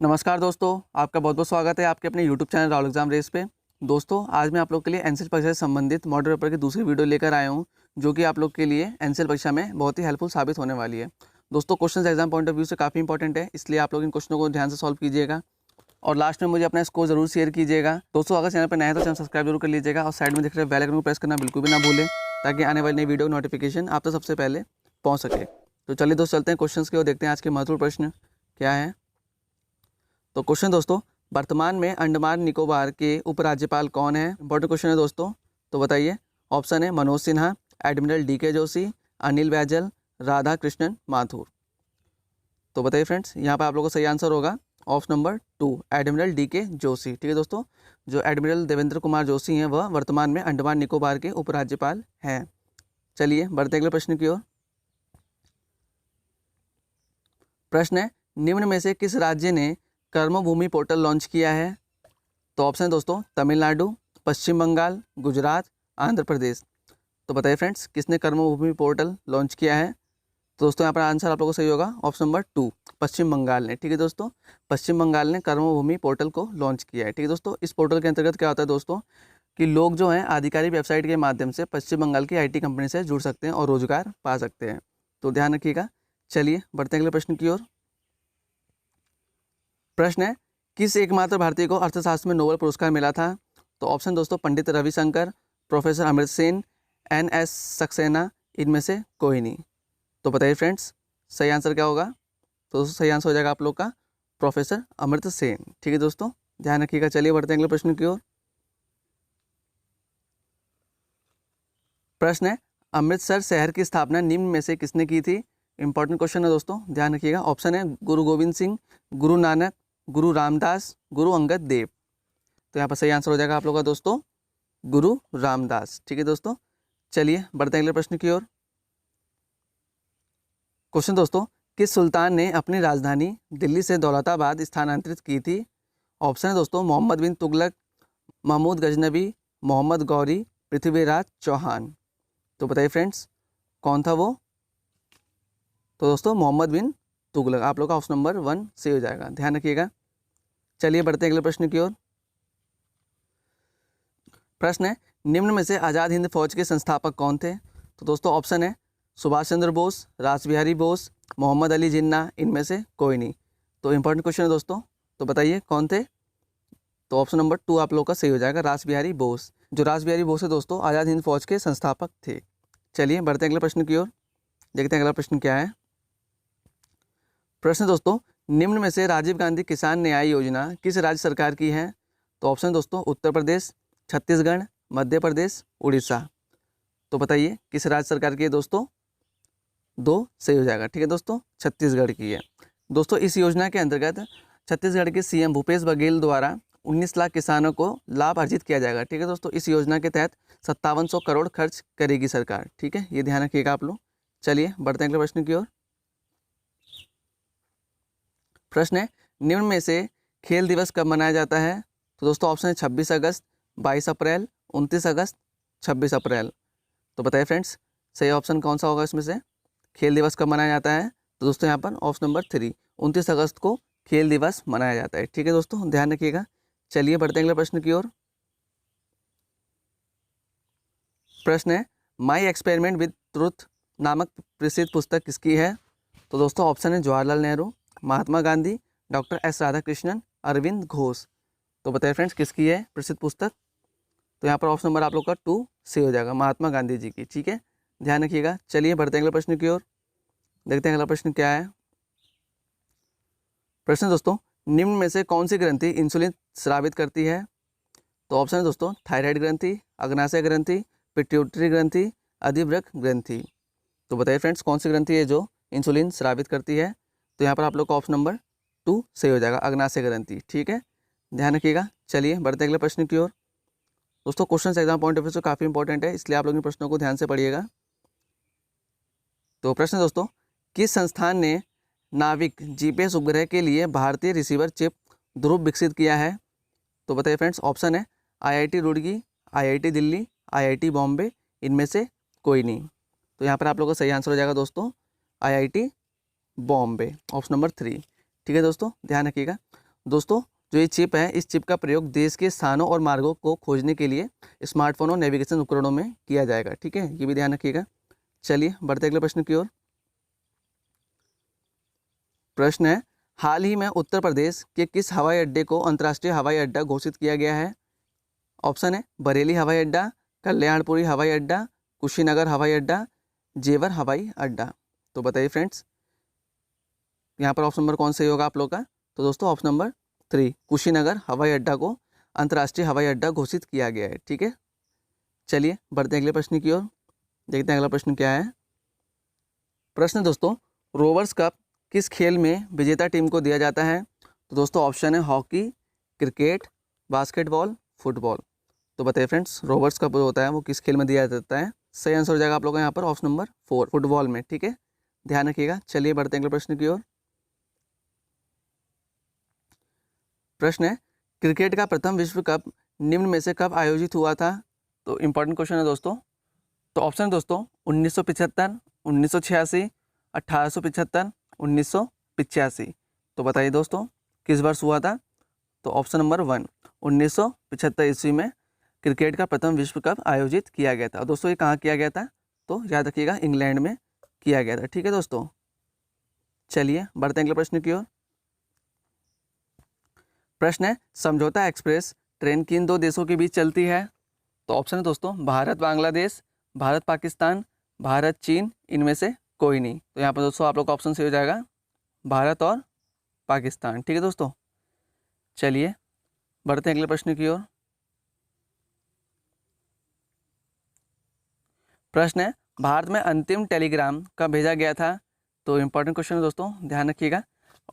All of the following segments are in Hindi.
नमस्कार दोस्तों, आपका बहुत बहुत स्वागत है आपके अपने YouTube channel Rahul exam race पे। दोस्तों, आज मैं आप लोग के लिए एनसीएल परीक्षा से संबंधित मॉडल पेपर की दूसरी वीडियो लेकर आया हूं, जो कि आप लोग के लिए एनसीएल परीक्षा में बहुत ही हेल्पफुल साबित होने वाली है। दोस्तों, question exam point of view से काफ़ी इंपॉर्टेंट है, इसलिए आप लोग इन क्वेश्चनों को ध्यान से सॉल्व कीजिएगा और लास्ट में मुझे अपना स्कोर जरूर शेयर कीजिएगा। दोस्तों, अगर चैनल पर नए हैं तो चैनल सब्सक्राइब जरूर कर लीजिएगा और साइड में दिख रहे बेल आइकन को प्रेस करना बिल्कुल भी ना भूलें, ताकि आने वाली नई वीडियो नोटिफिकेशन आप तक सबसे पहले पहुँच सके। तो चलिए दोस्तों, चलते हैं क्वेश्चन की ओर, देखते हैं आज के महत्वपूर्ण प्रश्न क्या है। तो क्वेश्चन दोस्तों, वर्तमान में अंडमान निकोबार के उपराज्यपाल कौन है? इंपॉर्टेंट क्वेश्चन है दोस्तों, तो बताइए। ऑप्शन है मनोज सिन्हा, एडमिरल DK जोशी, अनिल बैजल, राधा कृष्णन माथुर। तो बताइए फ्रेंड्स, यहाँ पर आप लोगों का सही आंसर होगा option number 2, admiral DK Joshi. ठीक है दोस्तों, जो एडमिरल देवेंद्र कुमार जोशी हैं वह वर्तमान में अंडमान निकोबार के उपराज्यपाल हैं। चलिए बढ़ते अगले प्रश्न की ओर। प्रश्न है, निम्न में से किस राज्य ने कर्मभूमि पोर्टल लॉन्च किया है? तो ऑप्शन है दोस्तों तमिलनाडु, पश्चिम बंगाल, गुजरात, आंध्र प्रदेश। तो बताइए फ्रेंड्स, किसने कर्मभूमि पोर्टल लॉन्च किया है? तो दोस्तों यहाँ पर आंसर आप लोगों को सही होगा ऑप्शन नंबर 2, पश्चिम बंगाल ने। ठीक है दोस्तों, पश्चिम बंगाल ने कर्मभूमि पोर्टल को लॉन्च किया है। ठीक है दोस्तों, इस पोर्टल के अंतर्गत क्या होता है दोस्तों कि लोग जो हैं आधिकारिक वेबसाइट के माध्यम से पश्चिम बंगाल की IT कंपनी से जुड़ सकते हैं और रोजगार पा सकते हैं। तो ध्यान रखिएगा। चलिए बढ़ते हैं अगले प्रश्न की ओर। प्रश्न है, किस एकमात्र भारतीय को अर्थशास्त्र में नोबेल पुरस्कार मिला था? तो ऑप्शन दोस्तों पंडित रविशंकर, प्रोफेसर अमृत सेन, NS सक्सेना, इनमें से कोई नहीं। तो बताइए फ्रेंड्स, सही आंसर क्या होगा? तो दोस्तों सही आंसर हो जाएगा आप लोग का प्रोफेसर अमृत सेन। ठीक है दोस्तों, ध्यान रखिएगा। चलिए बढ़ते हैं अगले प्रश्न की ओर। प्रश्न है, अमृतसर शहर की स्थापना निम्न में से किसने की थी? इंपॉर्टेंट क्वेश्चन है दोस्तों, ध्यान रखिएगा। ऑप्शन है गुरु गोविंद सिंह, गुरु नानक, गुरु रामदास, गुरु अंगद देव। तो यहाँ पर सही आंसर हो जाएगा आप लोगों का दोस्तों गुरु रामदास। ठीक है दोस्तों, चलिए बढ़ते हैं अगले प्रश्न की ओर। क्वेश्चन दोस्तों, किस सुल्तान ने अपनी राजधानी दिल्ली से दौलताबाद स्थानांतरित की थी? ऑप्शन है दोस्तों मोहम्मद बिन तुगलक, महमूद गजनबी, मोहम्मद गौरी, पृथ्वीराज चौहान। तो बताइए फ्रेंड्स, कौन था वो? तो दोस्तों मोहम्मद बिन तुगलक। आप लोग का ऑप्शन नंबर 1 सही हो जाएगा, ध्यान रखिएगा। चलिए बढ़ते हैं अगले प्रश्न की ओर। प्रश्न है, निम्न में से आज़ाद हिंद फौज के संस्थापक कौन थे? तो दोस्तों ऑप्शन है सुभाष चंद्र बोस, रासबिहारी बोस, मोहम्मद अली जिन्ना, इनमें से कोई नहीं। तो इंपॉर्टेंट क्वेश्चन है दोस्तों, तो बताइए कौन थे? तो ऑप्शन नंबर 2 आप लोग का सही हो जाएगा, रासबिहारी बोस। जो रासबिहारी बोस है दोस्तों आज़ाद हिंद फौज के संस्थापक थे। चलिए बढ़ते हैं अगले प्रश्न की ओर, देखते हैं अगला प्रश्न क्या है। प्रश्न दोस्तों, निम्न में से राजीव गांधी किसान न्याय योजना किस राज्य सरकार की है? तो ऑप्शन दोस्तों उत्तर प्रदेश, छत्तीसगढ़, मध्य प्रदेश, उड़ीसा। तो बताइए किस राज्य सरकार की है दोस्तों? 2 सही हो जाएगा। ठीक है दोस्तों, छत्तीसगढ़ की है। दोस्तों इस योजना के अंतर्गत छत्तीसगढ़ के CM भूपेश बघेल द्वारा 19 लाख किसानों को लाभ अर्जित किया जाएगा। ठीक है दोस्तों, इस योजना के तहत 5700 करोड़ खर्च करेगी सरकार। ठीक है, ये ध्यान रखिएगा आप लोग। चलिए बढ़ते हैं अगले प्रश्न की ओर। प्रश्न है, निम्न में से खेल दिवस कब मनाया जाता है? तो दोस्तों ऑप्शन है 26 अगस्त, 22 अप्रैल, 29 अगस्त, 26 अप्रैल। तो बताइए फ्रेंड्स, सही ऑप्शन कौन सा होगा इसमें से? खेल दिवस कब मनाया जाता है? तो दोस्तों यहाँ पर ऑप्शन नंबर 3, 29 अगस्त को खेल दिवस मनाया जाता है। ठीक है दोस्तों, ध्यान रखिएगा। चलिए बढ़ते हैं अगले प्रश्न की ओर। प्रश्न है, माई एक्सपेरिमेंट विद ट्रुथ नामक प्रसिद्ध पुस्तक किसकी है? तो दोस्तों ऑप्शन है जवाहरलाल नेहरू, महात्मा गांधी, डॉक्टर S राधाकृष्णन, अरविंद घोष। तो बताइए फ्रेंड्स, किसकी है प्रसिद्ध पुस्तक? तो यहाँ पर ऑप्शन नंबर आप लोग का 2 सही हो जाएगा, महात्मा गांधी जी की। ठीक है, ध्यान रखिएगा। चलिए बढ़ते हैं अगले प्रश्न की ओर, देखते हैं अगला प्रश्न क्या है। प्रश्न दोस्तों, निम्न में से कौन सी ग्रंथि इंसुलिन स्रावित करती है? तो ऑप्शन है दोस्तों थायराइड ग्रंथि, अग्नाशय ग्रंथि, पिट्यूटरी ग्रंथि, अधिवृक्क ग्रंथि। तो बताइए फ्रेंड्स, कौन सी ग्रंथि है जो इंसुलिन स्रावित करती है? तो यहाँ पर आप लोग का ऑप्शन नंबर 2 सही हो जाएगा, अग्नाशय ग्रंथि। ठीक है, ध्यान रखिएगा। चलिए बढ़ते हैं अगले प्रश्न की ओर। दोस्तों question exam point of view से काफ़ी इंपॉर्टेंट है, इसलिए आप लोग इन प्रश्नों को ध्यान से पढ़िएगा। तो प्रश्न दोस्तों, किस संस्थान ने नाविक GPS उपग्रह के लिए भारतीय रिसीवर चिप ध्रुव विकसित किया है? तो बताइए फ्रेंड्स, ऑप्शन है IIT Roorkee, IIT Delhi, IIT Bombay, इनमें से कोई नहीं। तो यहाँ पर आप लोगों का सही आंसर हो जाएगा दोस्तों IIT बॉम्बे, ऑप्शन नंबर 3। ठीक है दोस्तों, ध्यान रखिएगा। दोस्तों जो ये चिप है, इस चिप का प्रयोग देश के स्थानों और मार्गों को खोजने के लिए स्मार्टफोन और नेविगेशन उपकरणों में किया जाएगा। ठीक है, ये भी ध्यान रखिएगा। चलिए बढ़ते अगले प्रश्न की ओर। प्रश्न है, हाल ही में उत्तर प्रदेश के किस हवाई अड्डे को अंतर्राष्ट्रीय हवाई अड्डा घोषित किया गया है? ऑप्शन है बरेली हवाई अड्डा, कल्याणपुरी हवाई अड्डा, कुशीनगर हवाई अड्डा, जेवर हवाई अड्डा। तो बताइए फ्रेंड्स, यहाँ पर ऑप्शन नंबर कौन सही होगा आप लोग का? तो दोस्तों ऑप्शन नंबर 3 कुशीनगर हवाई अड्डा को अंतर्राष्ट्रीय हवाई अड्डा घोषित किया गया है। ठीक है, चलिए बढ़ते हैं अगले प्रश्न की ओर। देखते हैं अगला प्रश्न क्या है। प्रश्न दोस्तों, रोवर्स कप किस खेल में विजेता टीम को दिया जाता है? तो दोस्तों ऑप्शन है हॉकी, क्रिकेट, बास्केटबॉल, फुटबॉल। तो बताइए फ्रेंड्स, रोवर्स कप जो होता है वो किस खेल में दिया जाता है? सही आंसर हो जाएगा आप लोगों का यहाँ पर ऑप्शन नंबर 4 फुटबॉल में। ठीक है, ध्यान रखिएगा। चलिए बढ़ते हैं अगले प्रश्न की ओर। प्रश्न है, क्रिकेट का प्रथम विश्व कप निम्न में से कब आयोजित हुआ था? तो इंपॉर्टेंट क्वेश्चन है दोस्तों। तो ऑप्शन है दोस्तों 1975, 1986, 1875, 1985। तो बताइए दोस्तों किस वर्ष हुआ था? तो ऑप्शन नंबर 1 1975 ईस्वी में क्रिकेट का प्रथम विश्व कप आयोजित किया गया था। और दोस्तों ये कहाँ किया गया था? तो याद रखिएगा इंग्लैंड में किया गया था। ठीक है दोस्तों, चलिए बढ़ते हैं अगले प्रश्न की ओर। प्रश्न है, समझौता एक्सप्रेस ट्रेन किन दो देशों के बीच चलती है? तो ऑप्शन है दोस्तों भारत बांग्लादेश, भारत पाकिस्तान, भारत चीन, इनमें से कोई नहीं। तो यहाँ पर दोस्तों आप लोग का ऑप्शन सही हो जाएगा भारत और पाकिस्तान। ठीक है दोस्तों, चलिए बढ़ते हैं अगले प्रश्न की ओर। प्रश्न है, भारत में अंतिम टेलीग्राम कब भेजा गया था? तो इंपॉर्टेंट क्वेश्चन है दोस्तों, ध्यान रखिएगा।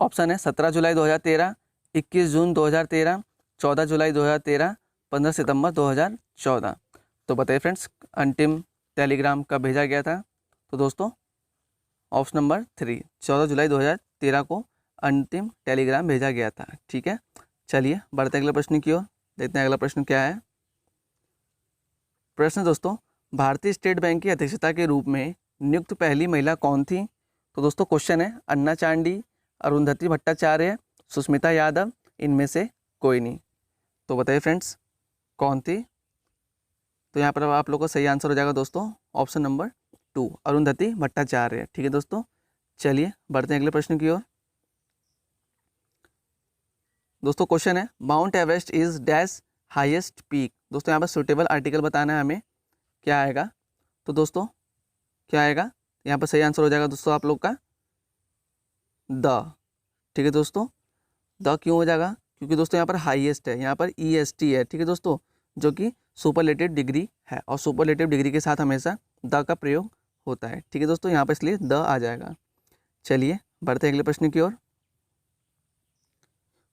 ऑप्शन है 17 जुलाई 2013, 21 जून 2013, 14 जुलाई 2013, 15 सितंबर 2014। तो बताइए फ्रेंड्स, अंतिम टेलीग्राम कब भेजा गया था? तो दोस्तों ऑप्शन नंबर 3 14 जुलाई 2013 को अंतिम टेलीग्राम भेजा गया था। ठीक है, चलिए बढ़ते अगले प्रश्न की ओर। देखते हैं अगला प्रश्न क्या है। प्रश्न दोस्तों, भारतीय स्टेट बैंक की अध्यक्षता के रूप में नियुक्त पहली महिला कौन थी? तो दोस्तों क्वेश्चन है अन्ना चांडी, अरुंधति भट्टाचार्य, सुष्मिता यादव, इनमें से कोई नहीं। तो बताइए फ्रेंड्स कौन थी? तो यहाँ पर आप लोग का सही आंसर हो जाएगा दोस्तों ऑप्शन नंबर 2 अरुंधति भट्टाचार्य। ठीक है दोस्तों, चलिए बढ़ते हैं अगले प्रश्न की ओर। दोस्तों क्वेश्चन है, mount Everest is dash highest peak. दोस्तों यहाँ पर सुटेबल आर्टिकल बताना है हमें, क्या आएगा? तो दोस्तों क्या आएगा? यहाँ पर सही आंसर हो जाएगा दोस्तों आप लोग का द। ठीक है दोस्तों, द क्यों हो जाएगा? क्योंकि दोस्तों यहाँ पर हाईएस्ट है, यहाँ पर EST है। ठीक है दोस्तों, जो कि सुपरलेटिव डिग्री है और सुपरलेटिव डिग्री के साथ हमेशा द का प्रयोग होता है। ठीक है दोस्तों, यहाँ पर इसलिए द आ जाएगा। चलिए बढ़ते हैं अगले प्रश्न की ओर।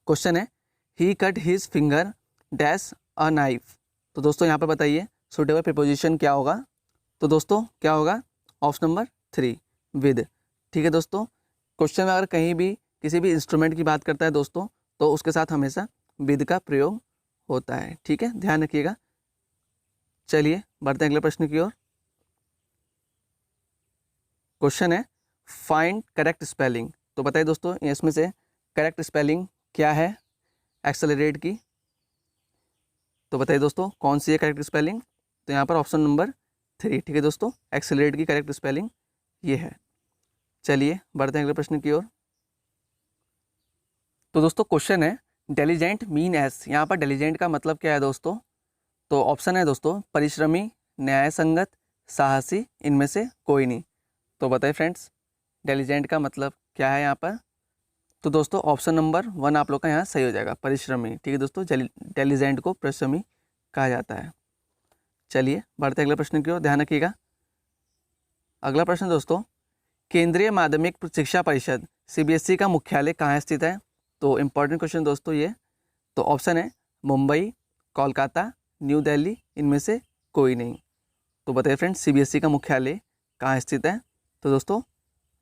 क्वेश्चन है, he cut his finger dash a knife. तो दोस्तों यहाँ पर बताइए सुटेबल प्रीपोजिशन क्या होगा? तो दोस्तों क्या होगा? Option number 3 with. ठीक है दोस्तों, क्वेश्चन में अगर कहीं भी किसी भी इंस्ट्रूमेंट की बात करता है दोस्तों तो उसके साथ हमेशा विद का प्रयोग होता है। ठीक है, ध्यान रखिएगा। चलिए बढ़ते हैं अगले प्रश्न की ओर। क्वेश्चन है, फाइंड करेक्ट स्पेलिंग। तो बताइए दोस्तों इसमें से करेक्ट स्पेलिंग क्या है एक्सेलरेट की? तो बताइए दोस्तों कौन सी है करेक्ट स्पेलिंग? तो यहाँ पर ऑप्शन नंबर 3। ठीक है दोस्तों, एक्सेलरेट की करेक्ट स्पेलिंग ये है। चलिए बढ़ते हैं अगले प्रश्न की ओर। तो दोस्तों क्वेश्चन है, डिलिजेंट मीन एस। यहाँ पर डिलिजेंट का मतलब क्या है दोस्तों? तो ऑप्शन है दोस्तों परिश्रमी, न्याय संगत, साहसी, इनमें से कोई नहीं। तो बताइए फ्रेंड्स डिलिजेंट का मतलब क्या है यहाँ पर? तो दोस्तों ऑप्शन नंबर 1 आप लोग का यहाँ सही हो जाएगा परिश्रमी। ठीक है दोस्तों, डिलिजेंट को परिश्रमी कहा जाता है। चलिए बढ़ते अगले प्रश्न की ओर, ध्यान रखिएगा। अगला प्रश्न दोस्तों, केंद्रीय माध्यमिक शिक्षा परिषद CBSE का मुख्यालय कहाँ स्थित है? तो इम्पॉर्टेंट क्वेश्चन दोस्तों ये। तो ऑप्शन है मुंबई, कोलकाता, न्यू दिल्ली, इनमें से कोई नहीं। तो बताइए फ्रेंड्स CBSE का मुख्यालय कहाँ स्थित है? तो दोस्तों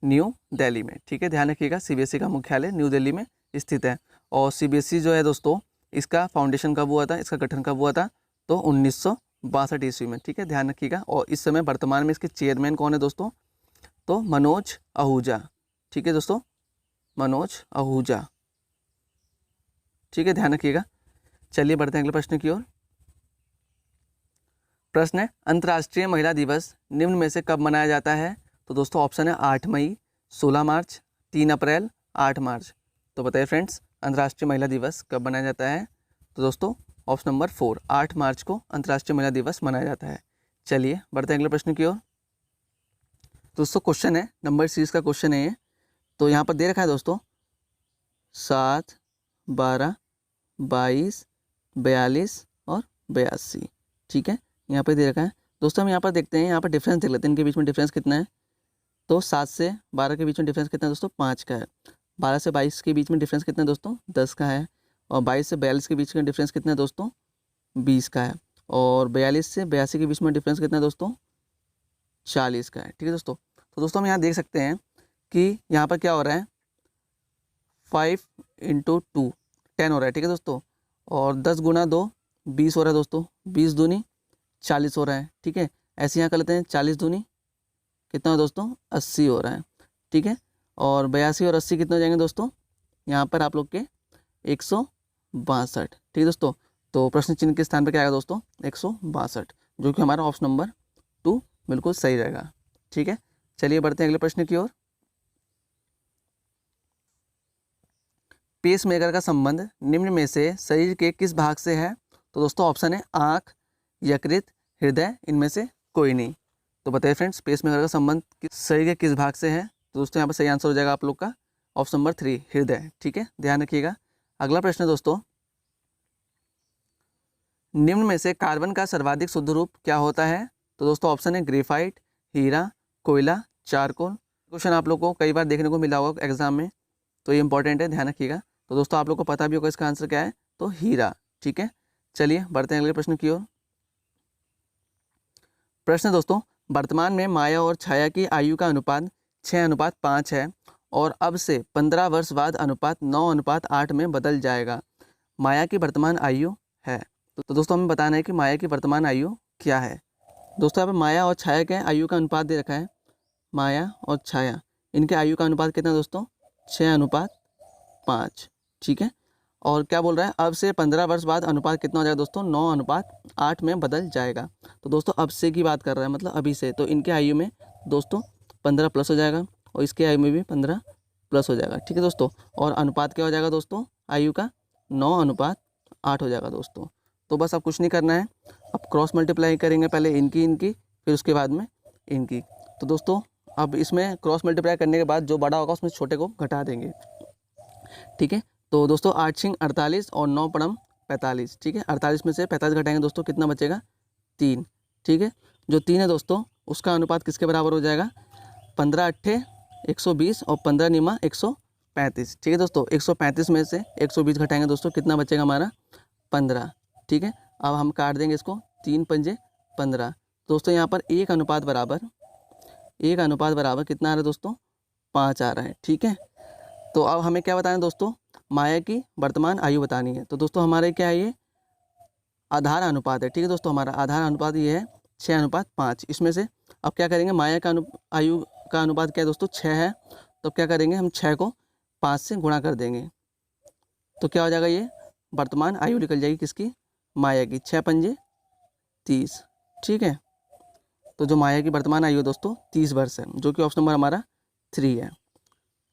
न्यू दिल्ली में। ठीक है, ध्यान रखिएगा CBSE का मुख्यालय न्यू दिल्ली में स्थित है। और CBSE जो है दोस्तों इसका फाउंडेशन कब हुआ था, इसका गठन कब हुआ था? तो 1962 ईस्वी में। ठीक है, ध्यान रखिएगा। और इस समय वर्तमान में इसके चेयरमैन कौन है दोस्तों? तो मनोज आहूजा। ठीक है दोस्तों, मनोज आहूजा। ठीक है, ध्यान रखिएगा। चलिए बढ़ते हैं अगले प्रश्न की ओर। प्रश्न है, अंतर्राष्ट्रीय महिला दिवस निम्न में से कब मनाया जाता है? तो दोस्तों ऑप्शन है 8 मई, 16 मार्च, 3 अप्रैल, 8 मार्च। तो बताइए फ्रेंड्स, अंतर्राष्ट्रीय महिला दिवस कब मनाया जाता है? तो दोस्तों ऑप्शन नंबर 4, 8 मार्च को अंतर्राष्ट्रीय महिला दिवस मनाया जाता है। चलिए बढ़ते हैं अगले प्रश्न की ओर। दोस्तों क्वेश्चन है, नंबर सीरीज का क्वेश्चन है ये। तो यहाँ पर दे रखा है दोस्तों 7, 12, 22, 42 और 82। ठीक है, यहाँ पर दे रखा है दोस्तों। हम यहाँ पर देखते हैं, यहाँ पर डिफरेंस देख लेते हैं, इनके बीच में डिफरेंस कितना है। तो 7 से 12 के बीच में डिफरेंस कितना है दोस्तों? 5 का है। 12 से 22 के बीच में डिफरेंस कितना है दोस्तों? 10 का है। और 22 से 42 के बीच में डिफरेंस कितना है दोस्तों? 20 का है। और 42 से 82 के बीच में डिफरेंस कितना है दोस्तों? 40 का है। ठीक है दोस्तों, तो दोस्तों हम यहाँ देख सकते हैं कि यहाँ पर क्या हो रहा है, 5 × 2 10 हो रहा है। ठीक है दोस्तों, और 10 × 2 20 हो रहा है दोस्तों। 20 दूनी 40 हो रहा है। ठीक है, ऐसे यहाँ कर लेते हैं, 40 दूनी कितना है दोस्तों? 80 हो रहा है। ठीक है, और 82 और 80 कितने हो जाएंगे दोस्तों? यहाँ पर आप लोग के 162। ठीक है दोस्तों, तो प्रश्न चिन्ह के स्थान पर क्या आएगा दोस्तों? 162, जो कि हमारा ऑप्शन नंबर 2 बिल्कुल सही रहेगा। ठीक है, चलिए बढ़ते हैं अगले प्रश्न की ओर। पेस मेकर का संबंध निम्न में से शरीर के किस भाग से है? तो दोस्तों ऑप्शन है आँख, यकृत, हृदय, इनमें से कोई नहीं। तो बताइए फ्रेंड्स, पेस मेकर का संबंध शरीर के किस भाग से है? तो दोस्तों यहाँ पर सही आंसर हो जाएगा आप लोग का ऑप्शन नंबर 3, हृदय। ठीक है, ध्यान रखिएगा। अगला प्रश्न दोस्तों, निम्न में से कार्बन का सर्वाधिक शुद्ध रूप क्या होता है? तो दोस्तों ऑप्शन है ग्रेफाइट, हीरा, कोयला, चारकोल। क्वेश्चन आप लोग को कई बार देखने को मिला होगा एग्जाम में, तो ये इंपॉर्टेंट है, ध्यान रखिएगा। तो दोस्तों आप लोग को पता भी होगा इसका आंसर क्या है, तो हीरा। ठीक है, चलिए बढ़ते हैं अगले प्रश्न की ओर। प्रश्न दोस्तों, वर्तमान में माया और छाया की आयु का अनुपात 6:5 है और अब से 15 वर्ष बाद अनुपात 9:8 में बदल जाएगा। माया की वर्तमान आयु है। तो दोस्तों हमें बताना है कि माया की वर्तमान आयु क्या है। दोस्तों यहाँ पर माया और छाया के आयु का अनुपात दे रखा है। माया और छाया, इनके आयु का अनुपात कितना है दोस्तों? 6:5। ठीक है, और क्या बोल रहा है, अब से 15 वर्ष बाद अनुपात कितना हो जाएगा दोस्तों? 9:8 में बदल जाएगा। तो दोस्तों अब से की बात कर रहा है, मतलब अभी से। तो इनके आयु में दोस्तों 15 प्लस हो जाएगा और इसके आयु में भी 15 प्लस हो जाएगा। ठीक है दोस्तों, और अनुपात क्या हो जाएगा दोस्तों आयु का? 9:8 हो जाएगा दोस्तों। तो बस अब कुछ नहीं करना है, अब क्रॉस मल्टीप्लाई करेंगे, पहले इनकी फिर उसके बाद में इनकी। तो दोस्तों अब इसमें क्रॉस मल्टीप्लाई करने के बाद जो बड़ा होगा उसमें छोटे को घटा देंगे। ठीक है, तो दोस्तों 8 × 48 और 9 × 45। ठीक है, 48 में से 45 घटाएंगे दोस्तों, कितना बचेगा? 3। ठीक है, जो 3 है दोस्तों उसका अनुपात किसके बराबर हो जाएगा? 15 अट्ठे 120 और 15 निमा 135। ठीक है दोस्तों, 135 में से 120 घटाएंगे दोस्तों, कितना बचेगा हमारा? 15। ठीक है, अब हम काट देंगे इसको, 3 पंजे 15। दोस्तों यहाँ पर एक अनुपात बराबर कितना आ रहा है दोस्तों? 5 आ रहा है। ठीक है, तो अब हमें क्या बताना है दोस्तों? माया की वर्तमान आयु बतानी है। तो दोस्तों हमारे क्या है, ये आधार अनुपात है। ठीक है दोस्तों, हमारा आधार अनुपात ये है 6:5। इसमें से अब क्या करेंगे, माया का आयु का अनुपात क्या है दोस्तों? 6 है। तो क्या करेंगे, हम 6 को 5 से गुणा कर देंगे, तो क्या हो जाएगा, ये वर्तमान आयु निकल जाएगी किसकी? माया की। 6 पंजे 30। ठीक है, तो जो माया की वर्तमान आयु है दोस्तों 30 वर्ष है, जो कि ऑप्शन नंबर हमारा 3 है।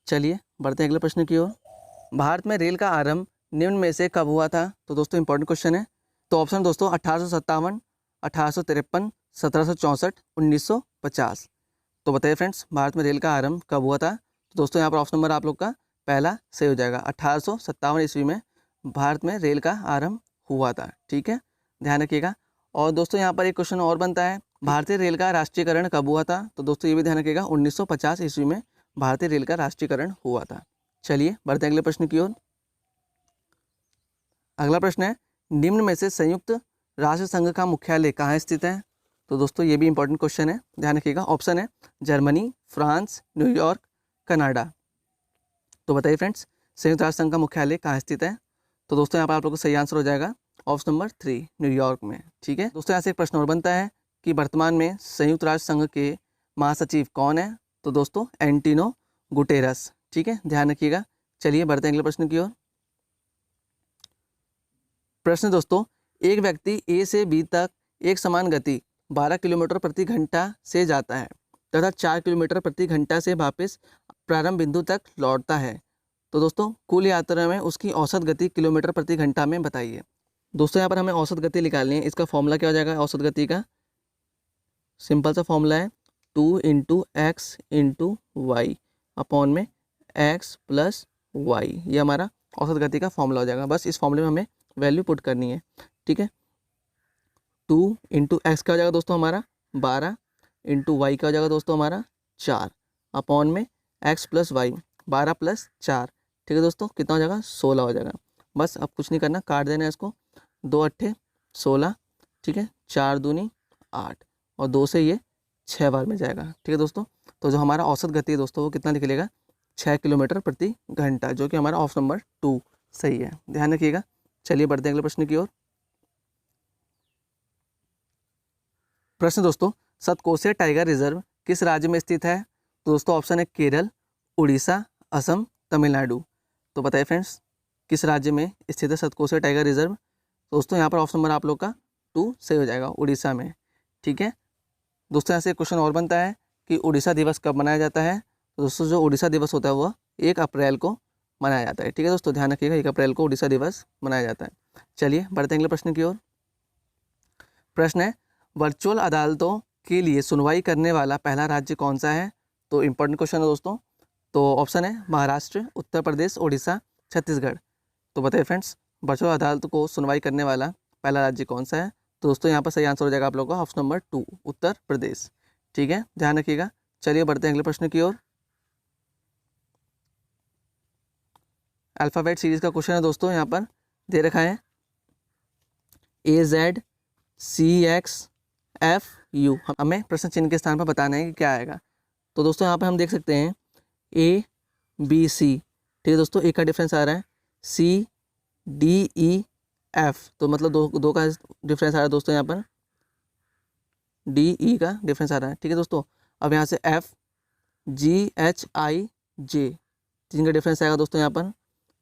चलिए बढ़ते हैं अगले प्रश्न की ओर। भारत में रेल का आरंभ निम्न में से कब हुआ था? तो दोस्तों इंपॉर्टेंट क्वेश्चन है। तो ऑप्शन दोस्तों 1857, 1853, 1764, 1950। तो बताइए फ्रेंड्स, भारत में रेल का आरंभ कब हुआ था? तो दोस्तों यहाँ पर ऑप्शन नंबर आप लोग का पहला सही हो जाएगा। 1857 ईस्वी में भारत में रेल का आरंभ हुआ था। ठीक है, ध्यान रखिएगा। और दोस्तों यहाँ पर एक क्वेश्चन और बनता है, भारतीय रेल का राष्ट्रीयकरण कब हुआ था? तो दोस्तों ये भी ध्यान रखिएगा, 1950 ईस्वी में भारतीय रेल का राष्ट्रीयकरण हुआ था। चलिए बढ़ते हैं अगले प्रश्न की ओर। अगला प्रश्न है, निम्न में से संयुक्त राष्ट्र संघ का मुख्यालय कहाँ स्थित है? तो दोस्तों ये भी इंपॉर्टेंट क्वेश्चन है, ध्यान रखिएगा। ऑप्शन है जर्मनी, फ्रांस, न्यूयॉर्क, कनाडा। तो बताइए फ्रेंड्स, संयुक्त राष्ट्र संघ का मुख्यालय कहाँ स्थित है? तो दोस्तों यहाँ पर आप लोगों को सही आंसर हो जाएगा ऑप्शन नंबर 3, न्यूयॉर्क में। ठीक है दोस्तों, यहाँ से एक प्रश्न और बनता है कि वर्तमान में संयुक्त राष्ट्र संघ के महासचिव कौन है? तो दोस्तों एंटोनियो गुटेरस। ठीक है, ध्यान रखिएगा। चलिए बढ़ते हैं अगले प्रश्न की ओर। प्रश्न दोस्तों, एक व्यक्ति ए से बी तक एक समान गति 12 किलोमीटर प्रति घंटा से जाता है तथा 4 किलोमीटर प्रति घंटा से वापस प्रारंभ बिंदु तक लौटता है, तो दोस्तों कुल यात्रा में उसकी औसत गति किलोमीटर प्रति घंटा में बताइए। दोस्तों यहाँ पर हमें औसत गति निकालनी है। इसका फॉर्मूला क्या हो जाएगा औसत गति का? सिंपल सा फॉर्मूला है 2 into x into y upon में एक्स प्लस वाई। ये हमारा औसत गति का फॉर्मूला हो जाएगा। बस इस फॉर्मूले में हमें वैल्यू पुट करनी है, ठीक है। 2 इंटू एक्स क्या हो जाएगा दोस्तों हमारा 12 इंटू वाई क्या हो जाएगा दोस्तों हमारा 4 अपॉन में एक्स प्लस वाई 12 प्लस 4, ठीक है दोस्तों, कितना हो जाएगा 16 हो जाएगा। बस अब कुछ नहीं करना, काट देना है इसको, 2 अट्ठे 16, ठीक है, 4 दूनी 8 और 2 से ये 6 बार में जाएगा, ठीक है दोस्तों। तो जो हमारा औसत गति है दोस्तों वो कितना निकलेगा 6 किलोमीटर प्रति घंटा, जो कि हमारा ऑप्शन नंबर 2 सही है, ध्यान रखिएगा। चलिए बढ़ते हैं अगले प्रश्न की ओर। प्रश्न दोस्तों, सतकोसिया टाइगर रिजर्व किस राज्य में स्थित है? तो दोस्तों ऑप्शन है केरल, उड़ीसा, असम, तमिलनाडु। तो बताइए फ्रेंड्स किस राज्य में स्थित है सतकोसिया टाइगर रिजर्व? तो दोस्तों यहाँ पर ऑप्शन नंबर आप लोग का 2 सही हो जाएगा, उड़ीसा में, ठीक है। दोस्तों यहाँ से क्वेश्चन और बनता है कि उड़ीसा दिवस कब मनाया जाता है? तो दोस्तों जो उड़ीसा दिवस होता है वह 1 अप्रैल को मनाया जाता है, ठीक है दोस्तों, ध्यान रखिएगा 1 अप्रैल को उड़ीसा दिवस मनाया जाता है। चलिए बढ़ते हैं अगले प्रश्न की ओर। प्रश्न है, वर्चुअल अदालतों के लिए सुनवाई करने वाला पहला राज्य कौन सा है? तो इंपॉर्टेंट क्वेश्चन है दोस्तों। तो ऑप्शन है महाराष्ट्र, उत्तर प्रदेश, उड़ीसा, छत्तीसगढ़। तो बताइए फ्रेंड्स वर्चुअल अदालत को सुनवाई करने वाला पहला राज्य कौन सा है? तो दोस्तों यहाँ पर सही आंसर हो जाएगा आप लोगों का ऑप्शन नंबर 2 उत्तर प्रदेश, ठीक है, ध्यान रखिएगा। चलिए बढ़ते हैं अगले प्रश्न की ओर। अल्फ़ाबेट सीरीज का क्वेश्चन है दोस्तों, यहाँ पर दे रखा है AZCXFU। हमें प्रश्न चिन्ह के स्थान पर बताना है कि क्या आएगा। तो दोस्तों यहाँ पर हम देख सकते हैं ABC, ठीक है दोस्तों, ए का डिफरेंस आ रहा है, CDEF, तो मतलब दो का डिफरेंस आ रहा है दोस्तों, यहाँ पर DE का डिफरेंस आ रहा है, ठीक है दोस्तों। अब यहाँ से FGHIJ 3 का डिफरेंस आएगा दोस्तों यहाँ पर,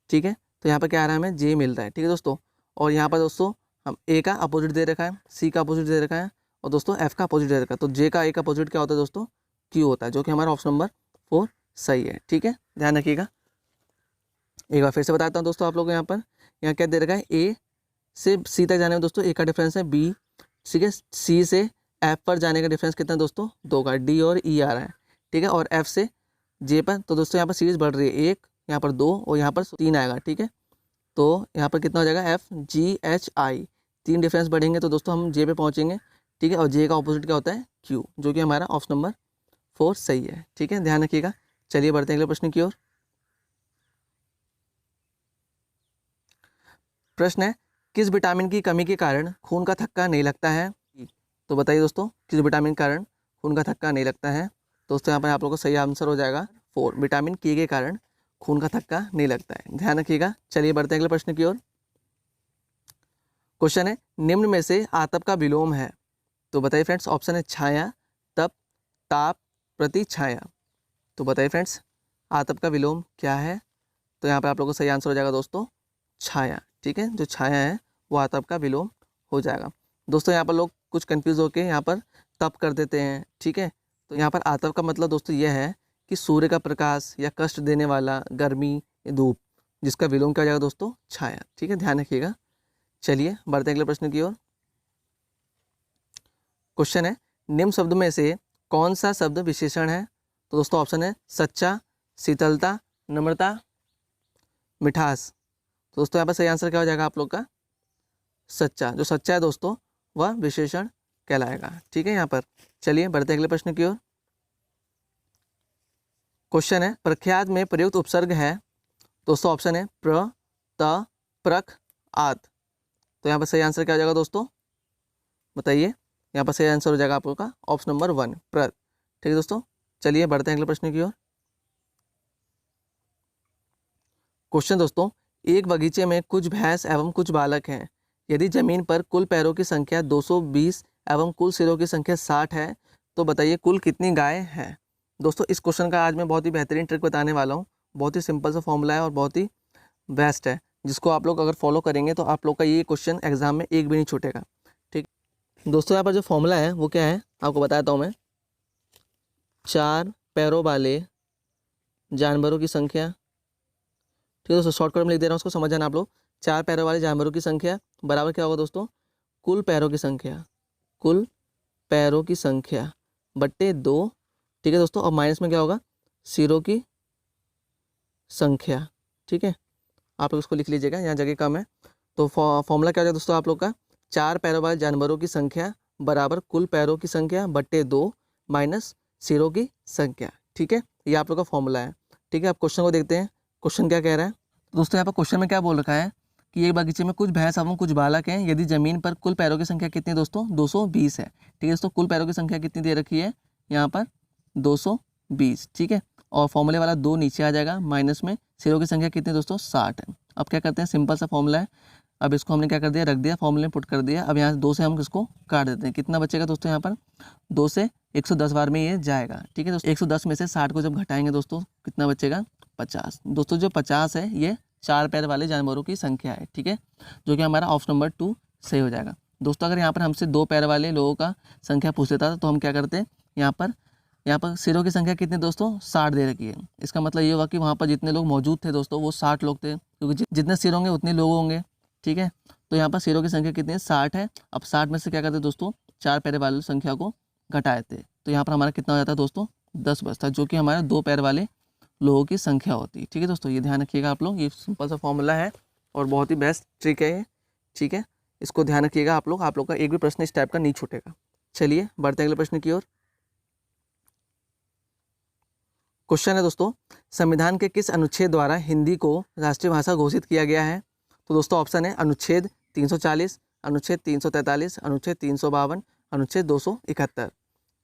ठीक है। तो यहाँ पर क्या आ रहा है हमें J मिल रहा है, ठीक है दोस्तों। और यहाँ पर दोस्तों हम A का अपोजिट दे रखा है, C का अपोजिट दे रखा है और दोस्तों F का अपोजिट दे रखा है। तो J का A का अपोजिट क्या होता है दोस्तों Q होता है, जो कि हमारा ऑप्शन नंबर 4 सही है, ठीक है, ध्यान रखिएगा। एक बार फिर से बताता हूँ दोस्तों आप लोग को, यहाँ क्या दे रखा है A से C तक जाने में दोस्तों A का डिफरेंस है B, ठीक है। C से F पर जाने का डिफरेंस कितना दोस्तों 2 का, D और E आ रहा है, ठीक है। और F से J पर, तो दोस्तों यहाँ पर सीरीज बढ़ रही है, 1 यहाँ पर 2 और यहाँ पर 3 आएगा, ठीक है। तो यहाँ पर कितना हो जाएगा FGHI, 3 डिफरेंस बढ़ेंगे तो दोस्तों हम J पे पहुँचेंगे, ठीक है। और J का ऑपोजिट क्या होता है Q, जो कि हमारा ऑप्शन नंबर 4 सही है, ठीक है, ध्यान रखिएगा। चलिए बढ़ते हैं अगले प्रश्न की ओर। प्रश्न है, किस विटामिन की कमी के कारण खून का थक्का नहीं लगता है? तो बताइए दोस्तों किस विटामिन के कारण खून का थक्का नहीं लगता है? दोस्तों यहाँ पर आप लोगों को सही आंसर हो जाएगा 4, विटामिन के कारण खून का थक्का नहीं लगता है, ध्यान रखिएगा। चलिए बढ़ते हैं अगले प्रश्न की ओर। क्वेश्चन है, निम्न में से आतप का विलोम है? तो बताइए फ्रेंड्स ऑप्शन है छाया, तप, ताप, प्रति छाया। तो बताइए फ्रेंड्स आतप का विलोम क्या है? तो यहाँ पर आप लोगों को सही आंसर हो जाएगा दोस्तों छाया, ठीक है, जो छाया है वो आतप का विलोम हो जाएगा। दोस्तों यहाँ पर लोग कुछ कंफ्यूज होकर यहाँ पर तप कर देते हैं, ठीक है। तो यहाँ पर आतप का मतलब दोस्तों यह है कि सूर्य का प्रकाश या कष्ट देने वाला गर्मी, धूप, जिसका विलोम क्या हो जाएगा दोस्तों छाया, ठीक है, ध्यान रखिएगा। चलिए बढ़ते हैं अगले प्रश्न की ओर। क्वेश्चन है, निम्न शब्द में से कौन सा शब्द विशेषण है? तो दोस्तों ऑप्शन है सच्चा, शीतलता, नम्रता, मिठास। तो दोस्तों यहाँ पर सही आंसर क्या हो जाएगा आप लोग का सच्चा, जो सच्चा है दोस्तों वह विशेषण कहलाएगा, ठीक है यहाँ पर। चलिए बढ़ते हैं अगले प्रश्न की ओर। क्वेश्चन है, प्रख्यात में प्रयुक्त उपसर्ग है? दोस्तों ऑप्शन है प्र, त, प्रख, आत। तो यहाँ पर सही आंसर क्या हो जाएगा दोस्तों बताइए? यहाँ पर सही आंसर हो जाएगा आप लोग का ऑप्शन नंबर 1 प्र, ठीक है दोस्तों। चलिए बढ़ते हैं अगले प्रश्न की ओर। क्वेश्चन दोस्तों, एक बगीचे में कुछ भैंस एवं कुछ बालक हैं। यदि जमीन पर कुल पैरों की संख्या 220 एवं कुल सिरों की संख्या 60 है तो बताइए कुल कितनी गाय हैं? दोस्तों इस क्वेश्चन का आज मैं बहुत ही बेहतरीन ट्रिक बताने वाला हूँ। बहुत ही सिंपल सा फॉर्मूला है और बहुत ही बेस्ट है। जिसको आप लोग अगर फॉलो करेंगे तो आप लोग का ये क्वेश्चन एग्जाम में एक भी नहीं छूटेगा। ठीक दोस्तों, यहाँ पर जो फॉर्मूला है वो क्या है आपको बताता हूँ मैं। 4 पैरों वाले जानवरों की संख्या, ठीक है दोस्तों, शॉर्टकट में लिख दे रहा हूँ, उसको समझ जाना आप लोग। 4 पैरों वाले जानवरों की संख्या बराबर क्या होगा दोस्तों, कुल पैरों की संख्या, कुल पैरों की संख्या बट्टे 2। ठीक है दोस्तों, और माइनस में क्या होगा, सिरों की संख्या। ठीक है, आप लोग इसको लिख लीजिएगा, यहाँ जगह कम है। तो फॉर्मूला क्या हो जाएगा दोस्तों आप लोग का, 4 पैरों वाले जानवरों की संख्या बराबर कुल पैरों की संख्या बट्टे 2 माइनस सिरों की संख्या। ठीक है, ये आप लोग का फॉर्मूला है। ठीक है, अब क्वेश्चन को देखते हैं, क्वेश्चन क्या कह रहा है दोस्तों। यहाँ पर क्वेश्चन में क्या बोल रखा है कि एक बगीचे में कुछ भैंस एवं कुछ बालक हैं, यदि जमीन पर कुल पैरों की संख्या कितनी है दोस्तों, 220 है। ठीक है दोस्तों, कुल पैरों की संख्या कितनी दे रखी है यहाँ पर, 220। ठीक है, और फॉर्मूले वाला 2 नीचे आ जाएगा, माइनस में सिरों की संख्या कितनी दोस्तों, 60 है। अब क्या करते हैं, सिंपल सा फॉर्मूला है, अब इसको हमने क्या कर दिया, रख दिया, फॉर्मूले में पुट कर दिया। अब यहाँ से 2 से हम इसको काट देते हैं, कितना बचेगा दोस्तों, यहाँ पर 2 से 110 बार में ये जाएगा। ठीक है दोस्तों, 110 में से 60 को जब घटाएंगे दोस्तों कितना बचेगा, 50। दोस्तों जो 50 है ये 4 पैर वाले जानवरों की संख्या है। ठीक है, जो कि हमारा ऑप्शन नंबर 2 सही हो जाएगा। दोस्तों अगर यहाँ पर हमसे 2 पैर वाले लोगों का संख्या पूछ लेता था तो हम क्या करते हैं, यहाँ पर सिरों की संख्या कितनी दोस्तों, 60 दे रखी है। इसका मतलब ये हुआ कि वहाँ पर जितने लोग मौजूद थे दोस्तों वो 60 लोग थे, क्योंकि जितने सिर होंगे उतने लोग होंगे। ठीक है, तो यहाँ पर सिरों की संख्या कितनी है, 60 है। अब 60 में से क्या करते दोस्तों, 4 पैर वाले संख्या को घटाए थे, तो यहाँ पर हमारा कितना हो जाता है दोस्तों, 10 बचता, जो कि हमारे 2 पैर वाले लोगों की संख्या होती है। ठीक है दोस्तों, ये ध्यान रखिएगा आप लोग, ये सिंपल सा फॉर्मूला है और बहुत ही बेस्ट ट्रिक है ये। ठीक है, इसको ध्यान रखिएगा आप लोग का एक भी प्रश्न इस टाइप का नहीं छूटेगा। चलिए बढ़ते हैं अगले प्रश्न की ओर। क्वेश्चन है दोस्तों, संविधान के किस अनुच्छेद द्वारा हिंदी को राष्ट्रीय भाषा घोषित किया गया है। तो दोस्तों ऑप्शन है अनुच्छेद 340, अनुच्छेद 343, अनुच्छेद 352, अनुच्छेद 271।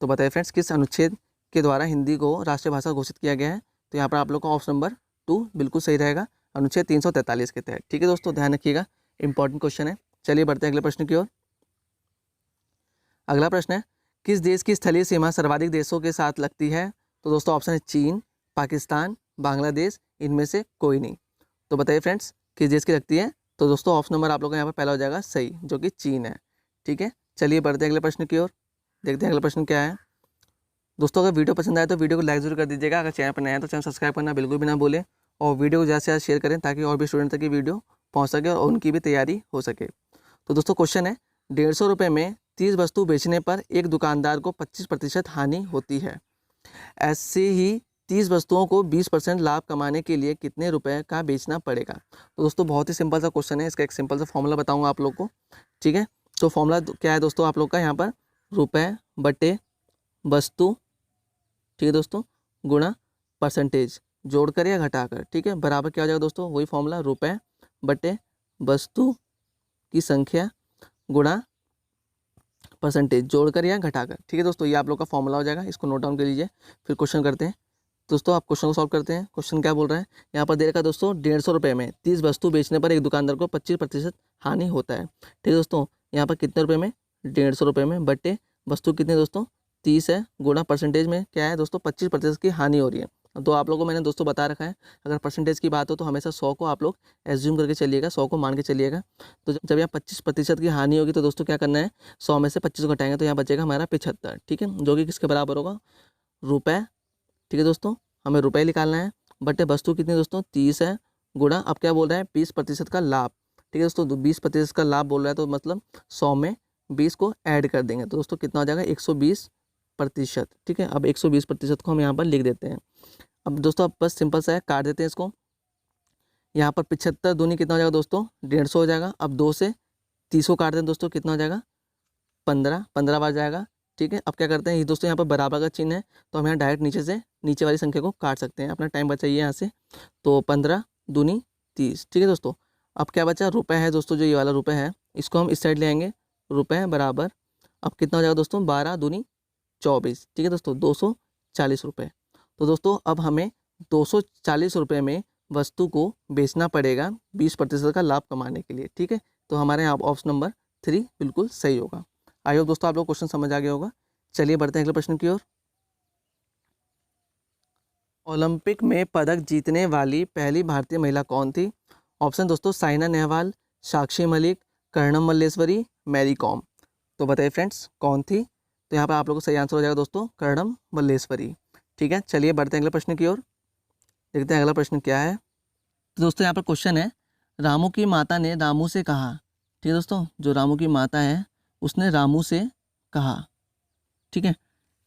तो बताइए फ्रेंड्स, किस अनुच्छेद के द्वारा हिंदी को राष्ट्रीय भाषा घोषित किया गया है। तो यहाँ पर आप लोग का ऑप्शन नंबर 2 बिल्कुल सही रहेगा, अनुच्छेद 343 के तहत। ठीक है दोस्तों, ध्यान रखिएगा, इंपॉर्टेंट क्वेश्चन है। चलिए बढ़ते हैं अगले प्रश्न की ओर। अगला प्रश्न है, किस देश की स्थलीय सीमा सर्वाधिक देशों के साथ लगती है। तो दोस्तों ऑप्शन है चीन, पाकिस्तान, बांग्लादेश, इनमें से कोई नहीं। तो बताइए फ्रेंड्स, किस देश की लगती है। तो दोस्तों ऑप्शन नंबर आप लोग का यहाँ पर पहला हो जाएगा सही, जो कि चीन है। ठीक है, चलिए बढ़ते हैं अगले प्रश्न की ओर, देखते हैं अगला प्रश्न क्या है। दोस्तों अगर वीडियो पसंद आए तो वीडियो को लाइक जरूर कर दीजिएगा, अगर चैनल पर नया है तो चैनल सब्सक्राइब करना बिल्कुल भी ना भूलें, और वीडियो को ज़्यादा से ज़्यादा शेयर करें ताकि और भी स्टूडेंट तक की वीडियो पहुँच सके और उनकी भी तैयारी हो सके। तो दोस्तों क्वेश्चन है, 150 रुपये में 30 वस्तु बेचने पर एक दुकानदार को 25% हानि होती है। ऐसे ही 30 वस्तुओं को 20% लाभ कमाने के लिए कितने रुपए का बेचना पड़ेगा। तो दोस्तों बहुत ही सिंपल सा क्वेश्चन है, इसका एक सिंपल सा फॉर्मूला बताऊंगा आप लोग को। ठीक है, तो फॉर्मूला क्या है दोस्तों आप लोग का, यहाँ पर रुपए बटे वस्तु, ठीक है दोस्तों, गुणा परसेंटेज, जोड़कर या घटाकर। ठीक है, बराबर क्या हो जाएगा दोस्तों, वही फॉर्मूला, रुपए बटे वस्तु की संख्या गुणा परसेंटेज, जोड़कर या घटाकर। ठीक है दोस्तों, ये आप लोग का फॉर्मूला हो जाएगा, इसको नोट डाउन कर लीजिए। फिर क्वेश्चन करते हैं दोस्तों, आप क्वेश्चन को सॉल्व करते हैं। क्वेश्चन क्या बोल रहा है, यहाँ पर दे रखा है दोस्तों, 150 रुपये में 30 वस्तु बेचने पर एक दुकानदार को 25% हानि होता है। ठीक है दोस्तों, यहाँ पर कितने रुपये में, 150 रुपये में, बटे वस्तु कितने दोस्तों 30 है, गुणा परसेंटेज में क्या है दोस्तों 25% की हानि हो रही है। तो आप लोगों को मैंने दोस्तों बता रखा है, अगर परसेंटेज की बात हो तो हमेशा 100 को आप लोग एज्यूम करके चलिएगा, 100 को मान के चलिएगा। तो जब यहाँ 25% की हानि होगी तो दोस्तों क्या करना है, 100 में से 25 को घटाएंगे तो यहाँ बचेगा हमारा 75। ठीक है, जो कि किसके बराबर होगा, रुपए। ठीक है दोस्तों, हमें रुपए निकालना है, बटे वस्तु कितनी दोस्तों 30 है, गुणा अब क्या बोल रहा है 20% का लाभ। ठीक है दोस्तों, 20% का लाभ बोल रहा है तो मतलब 100 में 20 को ऐड कर देंगे तो दोस्तों कितना हो जाएगा 120%। ठीक है, अब 120% को हम यहाँ पर लिख देते हैं। अब दोस्तों अब बस सिंपल सा है, काट देते हैं इसको। यहाँ पर 75 दूनी कितना हो जाएगा दोस्तों 150 हो जाएगा। अब 2 से 30 को काट दें दोस्तों, कितना हो जाएगा 15 बार जाएगा। ठीक है, अब क्या करते हैं, ये दोस्तों यहाँ पर बराबर का चिन्ह है तो हम यहाँ डायरेक्ट नीचे से नीचे वाली संख्या को काट सकते हैं, अपना टाइम बचाइए यहाँ से। तो 15 दूनी 30। ठीक है दोस्तों, अब क्या बचा, रुपए है दोस्तों, जो ये वाला रुपए है इसको हम इस साइड ले आएंगे, रुपए बराबर अब कितना हो जाएगा दोस्तों 12 दूनी 24। ठीक है दोस्तों, 240 रुपये। तो दोस्तों अब हमें 240 रुपये में वस्तु को बेचना पड़ेगा 20% का लाभ कमाने के लिए। ठीक है, तो हमारे यहाँ ऑप्शन नंबर 3 बिल्कुल सही होगा। आई होप दोस्तों आप लोग क्वेश्चन समझ आ गया होगा। चलिए बढ़ते हैं अगले प्रश्न की ओर। ओलंपिक में पदक जीतने वाली पहली भारतीय महिला कौन थी। ऑप्शन दोस्तों साइना नेहवाल, साक्षी मलिक, कर्णम मल्लेश्वरी, मैरी कॉम। तो बताइए फ्रेंड्स कौन थी? तो यहाँ पर आप लोगों को सही आंसर हो जाएगा दोस्तों कर्णम मल्लेश्वरी। ठीक है, चलिए बढ़ते हैं अगले प्रश्न की ओर। देखते हैं अगला प्रश्न क्या है। तो दोस्तों यहाँ पर क्वेश्चन है, रामू की माता ने रामू से कहा। ठीक है दोस्तों, जो रामू की माता है उसने रामू से कहा, ठीक है,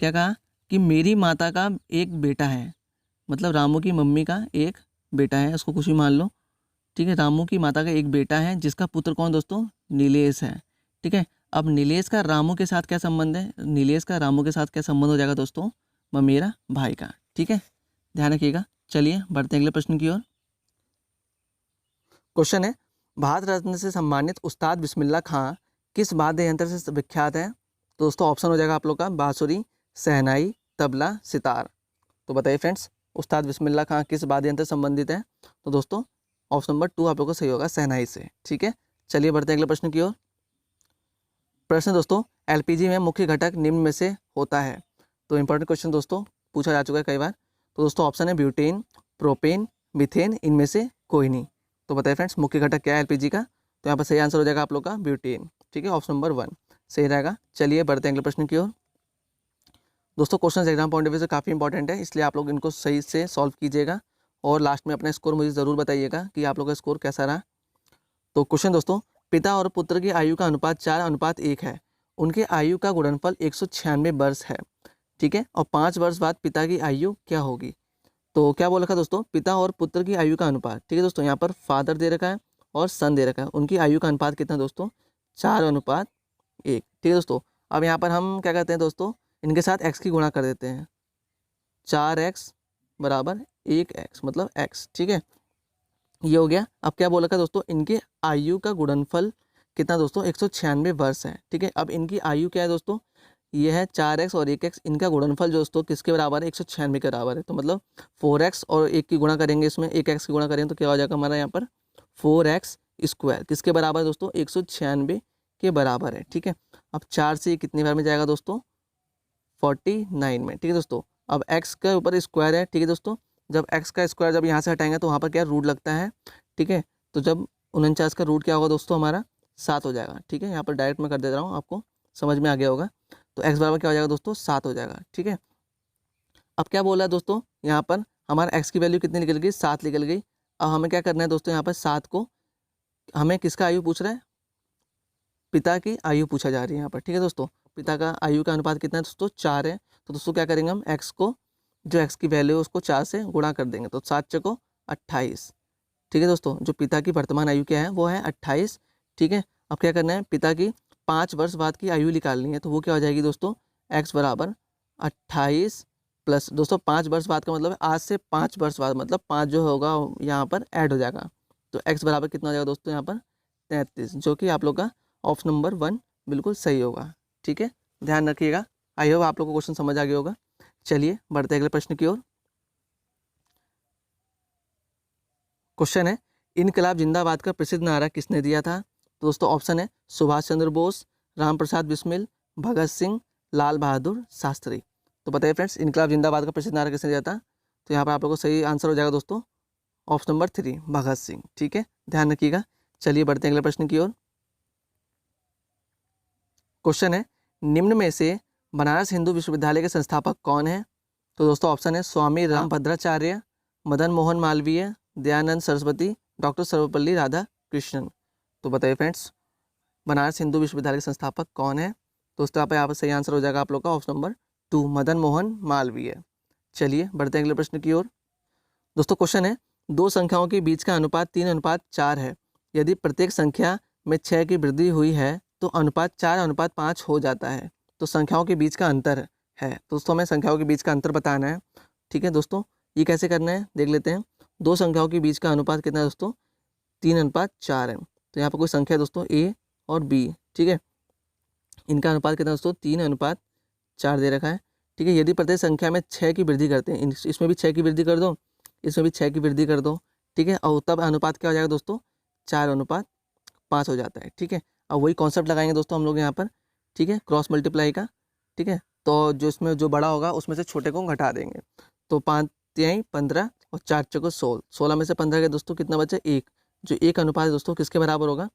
क्या कहा कि मेरी माता का एक बेटा है, मतलब रामू की मम्मी का एक बेटा है, उसको कुछ भी मान लो। ठीक है, रामू की माता का एक बेटा है जिसका पुत्र कौन दोस्तों? नीलेश है। ठीक है, अब नीलेश का रामू के साथ क्या संबंध है? नीलेश का रामू के साथ क्या संबंध हो जाएगा दोस्तों? मेरा भाई का। ठीक है, ध्यान रखिएगा। चलिए बढ़ते हैं अगले प्रश्न की ओर। क्वेश्चन है, भारत रत्न से सम्मानित उस्ताद बिस्मिल्लाह खां किस वाद्य यंत्र से विख्यात है? तो दोस्तों ऑप्शन हो जाएगा आप लोग का बांसुरी, शहनाई, तबला, सितार। तो बताइए फ्रेंड्स उस्ताद बिस्मिल्लाह खां किस वाद्य यंत्र से संबंधित है? तो दोस्तों ऑप्शन नंबर 2 आप लोग को सही होगा, शहनाई से। ठीक है, चलिए बढ़ते हैं अगले प्रश्न की ओर। प्रश्न दोस्तों, एलपीजी में मुख्य घटक निम्न में से होता है। तो इंपॉर्टेंट क्वेश्चन दोस्तों पूछा जा चुका है कई बार। तो दोस्तों ऑप्शन है ब्यूटेन, प्रोपेन, मीथेन, इनमें से कोई नहीं। तो बताइए फ्रेंड्स मुख्य घटक क्या है एलपीजी का? तो यहाँ पर सही आंसर हो जाएगा आप लोग का ब्यूटेन। ठीक है, ऑप्शन नंबर 1 सही रहेगा। चलिए बढ़ते हैं अगले प्रश्न की ओर। दोस्तों question exam point of view से काफ़ी इंपॉर्टेंट है, इसलिए आप लोग इनको सही से सॉल्व कीजिएगा और लास्ट में अपना स्कोर मुझे ज़रूर बताइएगा कि आप लोग का स्कोर कैसा रहा। तो क्वेश्चन दोस्तों, पिता और पुत्र की आयु का अनुपात 4:1 है। उनके आयु का गुणनफल 196 वर्ष है। ठीक है, और 5 वर्ष बाद पिता की आयु क्या होगी? तो क्या बोल रखा है दोस्तों? पिता और पुत्र की आयु का अनुपात। ठीक है दोस्तों, यहाँ पर फादर दे रखा है और सन दे रखा है। उनकी आयु का अनुपात कितना दोस्तों? 4:1। ठीक है दोस्तों, अब यहाँ पर हम क्या करते हैं दोस्तों, इनके साथ x की गुणा कर देते हैं। 4x बराबर 1x मतलब x। ठीक है, ये हो गया। अब क्या बोल रखा है दोस्तों? इनके आयु का गुणनफल कितना दोस्तों? 196 वर्ष है। ठीक है, अब इनकी आयु क्या है दोस्तों? ये है 4x और 1x, इनका गुणनफल जो दोस्तों किसके बराबर है? 196 के बराबर है। तो मतलब 4x और 1 की गुणा करेंगे, इसमें 1x की गुणा करेंगे तो क्या हो जाएगा हमारा यहाँ पर? 4x स्क्वायर किसके बराबर है दोस्तों? 196 के बराबर है। ठीक है, अब 4 से कितनी बार में जाएगा दोस्तों? 49 में। ठीक है दोस्तों, अब x के ऊपर स्क्वायर है। ठीक है दोस्तों, जब x का स्क्वायर जब यहाँ से हटाएंगे तो वहाँ पर क्या रूट लगता है। ठीक है, तो जब 49 का रूट क्या होगा दोस्तों? हमारा 7 हो जाएगा। ठीक है, यहाँ पर डायरेक्ट मैं कर दे रहा हूँ, आपको समझ में आ गया होगा। तो x बराबर क्या हो जाएगा दोस्तों? 7 हो जाएगा। ठीक है, अब क्या बोला है दोस्तों? यहाँ पर हमारा x की वैल्यू कितनी निकल गई? 7 निकल गई। अब हमें क्या करना है दोस्तों? यहाँ पर 7 को हमें किसका आयु पूछ रहा है? पिता की आयु पूछा जा रही है यहाँ पर। ठीक है दोस्तों, पिता का आयु का अनुपात कितना है दोस्तों? 4 है। तो दोस्तों क्या करेंगे हम? x को, जो x की वैल्यू है उसको 4 से गुणा कर देंगे, तो 7 चौको 28। ठीक है दोस्तों, जो पिता की वर्तमान आयु क्या है? वो है 28। ठीक है, अब क्या करना है? पिता की 5 वर्ष बाद की आयु निकालनी है, तो वो क्या हो जाएगी दोस्तों? x बराबर 28 प्लस दोस्तों 5 वर्ष बाद का मतलब है आज से 5 वर्ष बाद, मतलब 5 जो होगा यहाँ पर ऐड हो जाएगा। तो x बराबर कितना हो जाएगा दोस्तों? यहाँ पर 33, जो कि आप लोग का ऑप्शन नंबर 1 बिल्कुल सही होगा। ठीक है, ध्यान रखिएगा। आई होप आप लोग को क्वेश्चन समझ आ गया होगा। चलिए बढ़ते अगले प्रश्न की ओर। क्वेश्चन है, इनकलाब जिंदाबाद का प्रसिद्ध नारा किसने दिया था? तो दोस्तों ऑप्शन है सुभाष चंद्र बोस, राम प्रसाद बिस्मिल, भगत सिंह, लाल बहादुर शास्त्री। तो बताइए फ्रेंड्स इनकलाब जिंदाबाद का प्रसिद्ध नारा किसने दिया था? तो यहाँ पर आप लोग को सही आंसर हो जाएगा दोस्तों ऑप्शन नंबर 3 भगत सिंह। ठीक है, ध्यान रखिएगा। चलिए बढ़ते हैं अगले प्रश्न की ओर। क्वेश्चन है, निम्न में से बनारस हिंदू विश्वविद्यालय के संस्थापक कौन है? तो दोस्तों ऑप्शन है स्वामी रामभद्राचार्य, मदन मोहन मालवीय, दयानंद सरस्वती, डॉक्टर सर्वपल्ली राधाकृष्णन। तो बताइए फ्रेंड्स बनारस हिंदू विश्वविद्यालय के संस्थापक कौन है? दोस्तों यहाँ पर सही आंसर हो जाएगा आप लोग का ऑप्शन नंबर 2 मदन मोहन मालवीय। चलिए बढ़ते हैं अगले प्रश्न की ओर। दोस्तों क्वेश्चन है, दो संख्याओं के बीच का अनुपात 3:4 है। यदि प्रत्येक संख्या में 6 की वृद्धि हुई है तो अनुपात 4:5 हो जाता है। तो संख्याओं के बीच का अंतर है। दोस्तों हमें संख्याओं के बीच का अंतर बताना है। ठीक है दोस्तों, ये कैसे करना है देख लेते हैं। दो संख्याओं के बीच का अनुपात कितना है दोस्तों? 3:4 है। तो यहाँ पर कोई संख्या है दोस्तों A और B। ठीक है, इनका अनुपात कितना दोस्तों? 3:4 दे रखा है। ठीक है, यदि प्रत्येक संख्या में 6 की वृद्धि करते हैं, इसमें भी 6 की वृद्धि कर दो, इसमें भी 6 की वृद्धि कर दो। ठीक है, और तब अनुपात क्या हो जाएगा दोस्तों? 4:5 हो जाता है। ठीक है, अब वही कॉन्सेप्ट लगाएंगे दोस्तों हम लोग यहाँ पर। ठीक है, क्रॉस मल्टीप्लाई का। ठीक है, तो जो इसमें जो बड़ा होगा उसमें से छोटे को घटा देंगे। तो 5 × 3 = 15 और 4 × 4 = 16। 16 में से 15 के दोस्तों कितना बचा? 1। जो एक अनुपात है दोस्तों किसके बराबर होगा,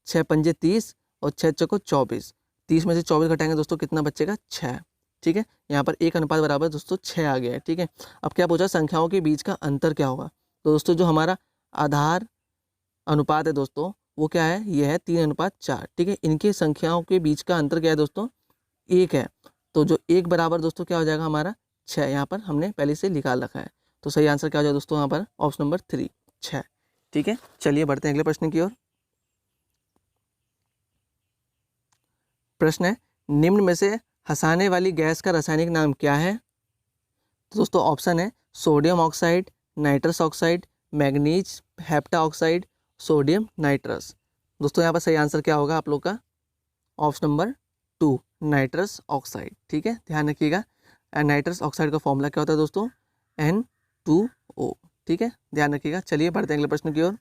6 पंजे 30 और 6 चौको 24, 30 में से 24 घटाएंगे दोस्तों कितना बचेगा, 6। ठीक है, यहाँ पर एक अनुपात बराबर दोस्तों 6 आ गया है। ठीक है, अब क्या पूछा, संख्याओं के बीच का अंतर क्या होगा। तो दोस्तों जो हमारा आधार अनुपात है दोस्तों वो क्या है, ये है 3:4। ठीक है, इनके संख्याओं के बीच का अंतर क्या है दोस्तों, 1 है। तो जो 1 बराबर दोस्तों क्या हो जाएगा हमारा, 6। यहाँ पर हमने पहले से निकाल रखा है। तो सही आंसर क्या हो जाएगा दोस्तों यहाँ पर, ऑप्शन नंबर 3, 6। ठीक है, चलिए बढ़ते हैं अगले प्रश्न की ओर। प्रश्न है, निम्न में से हंसाने वाली गैस का रासायनिक नाम क्या है। तो दोस्तों ऑप्शन है sodium oxide, nitrous oxide, manganese hepta oxide, sodium nitrous. दोस्तों यहाँ पर सही आंसर क्या होगा आप लोग का, ऑप्शन नंबर 2, नाइट्रस ऑक्साइड। ठीक है, ध्यान रखिएगा। नाइट्रस ऑक्साइड का फॉर्मूला क्या होता है दोस्तों, N2O। ठीक है, ध्यान रखिएगा। चलिए बढ़ते हैं अगले प्रश्न की ओर।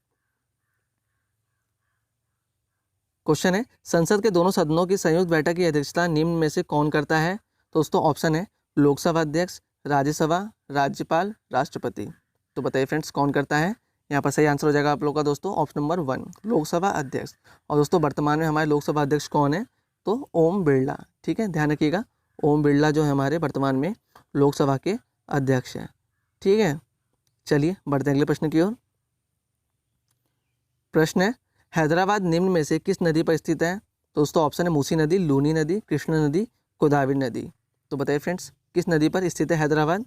क्वेश्चन है, संसद के दोनों सदनों की संयुक्त बैठक की अध्यक्षता निम्न में से कौन करता है। तो दोस्तों ऑप्शन है लोकसभा अध्यक्ष, राज्यसभा, राज्यपाल, राष्ट्रपति। तो बताइए फ्रेंड्स कौन करता है। यहाँ पर सही आंसर हो जाएगा आप लोग का दोस्तों ऑप्शन नंबर 1, लोकसभा अध्यक्ष। और दोस्तों वर्तमान में हमारे लोकसभा अध्यक्ष कौन है, तो ओम बिरला। ठीक है, ध्यान रखिएगा, ओम बिरला जो है हमारे वर्तमान में लोकसभा के अध्यक्ष हैं। ठीक है, चलिए बढ़ते हैं अगले प्रश्न की ओर। प्रश्न है, हैदराबाद निम्न में से किस नदी पर स्थित है। तो दोस्तों ऑप्शन है मूसी नदी, लूनी नदी, कृष्णा नदी, गोदावरी नदी। तो बताइए फ्रेंड्स किस नदी पर स्थित है हैदराबाद।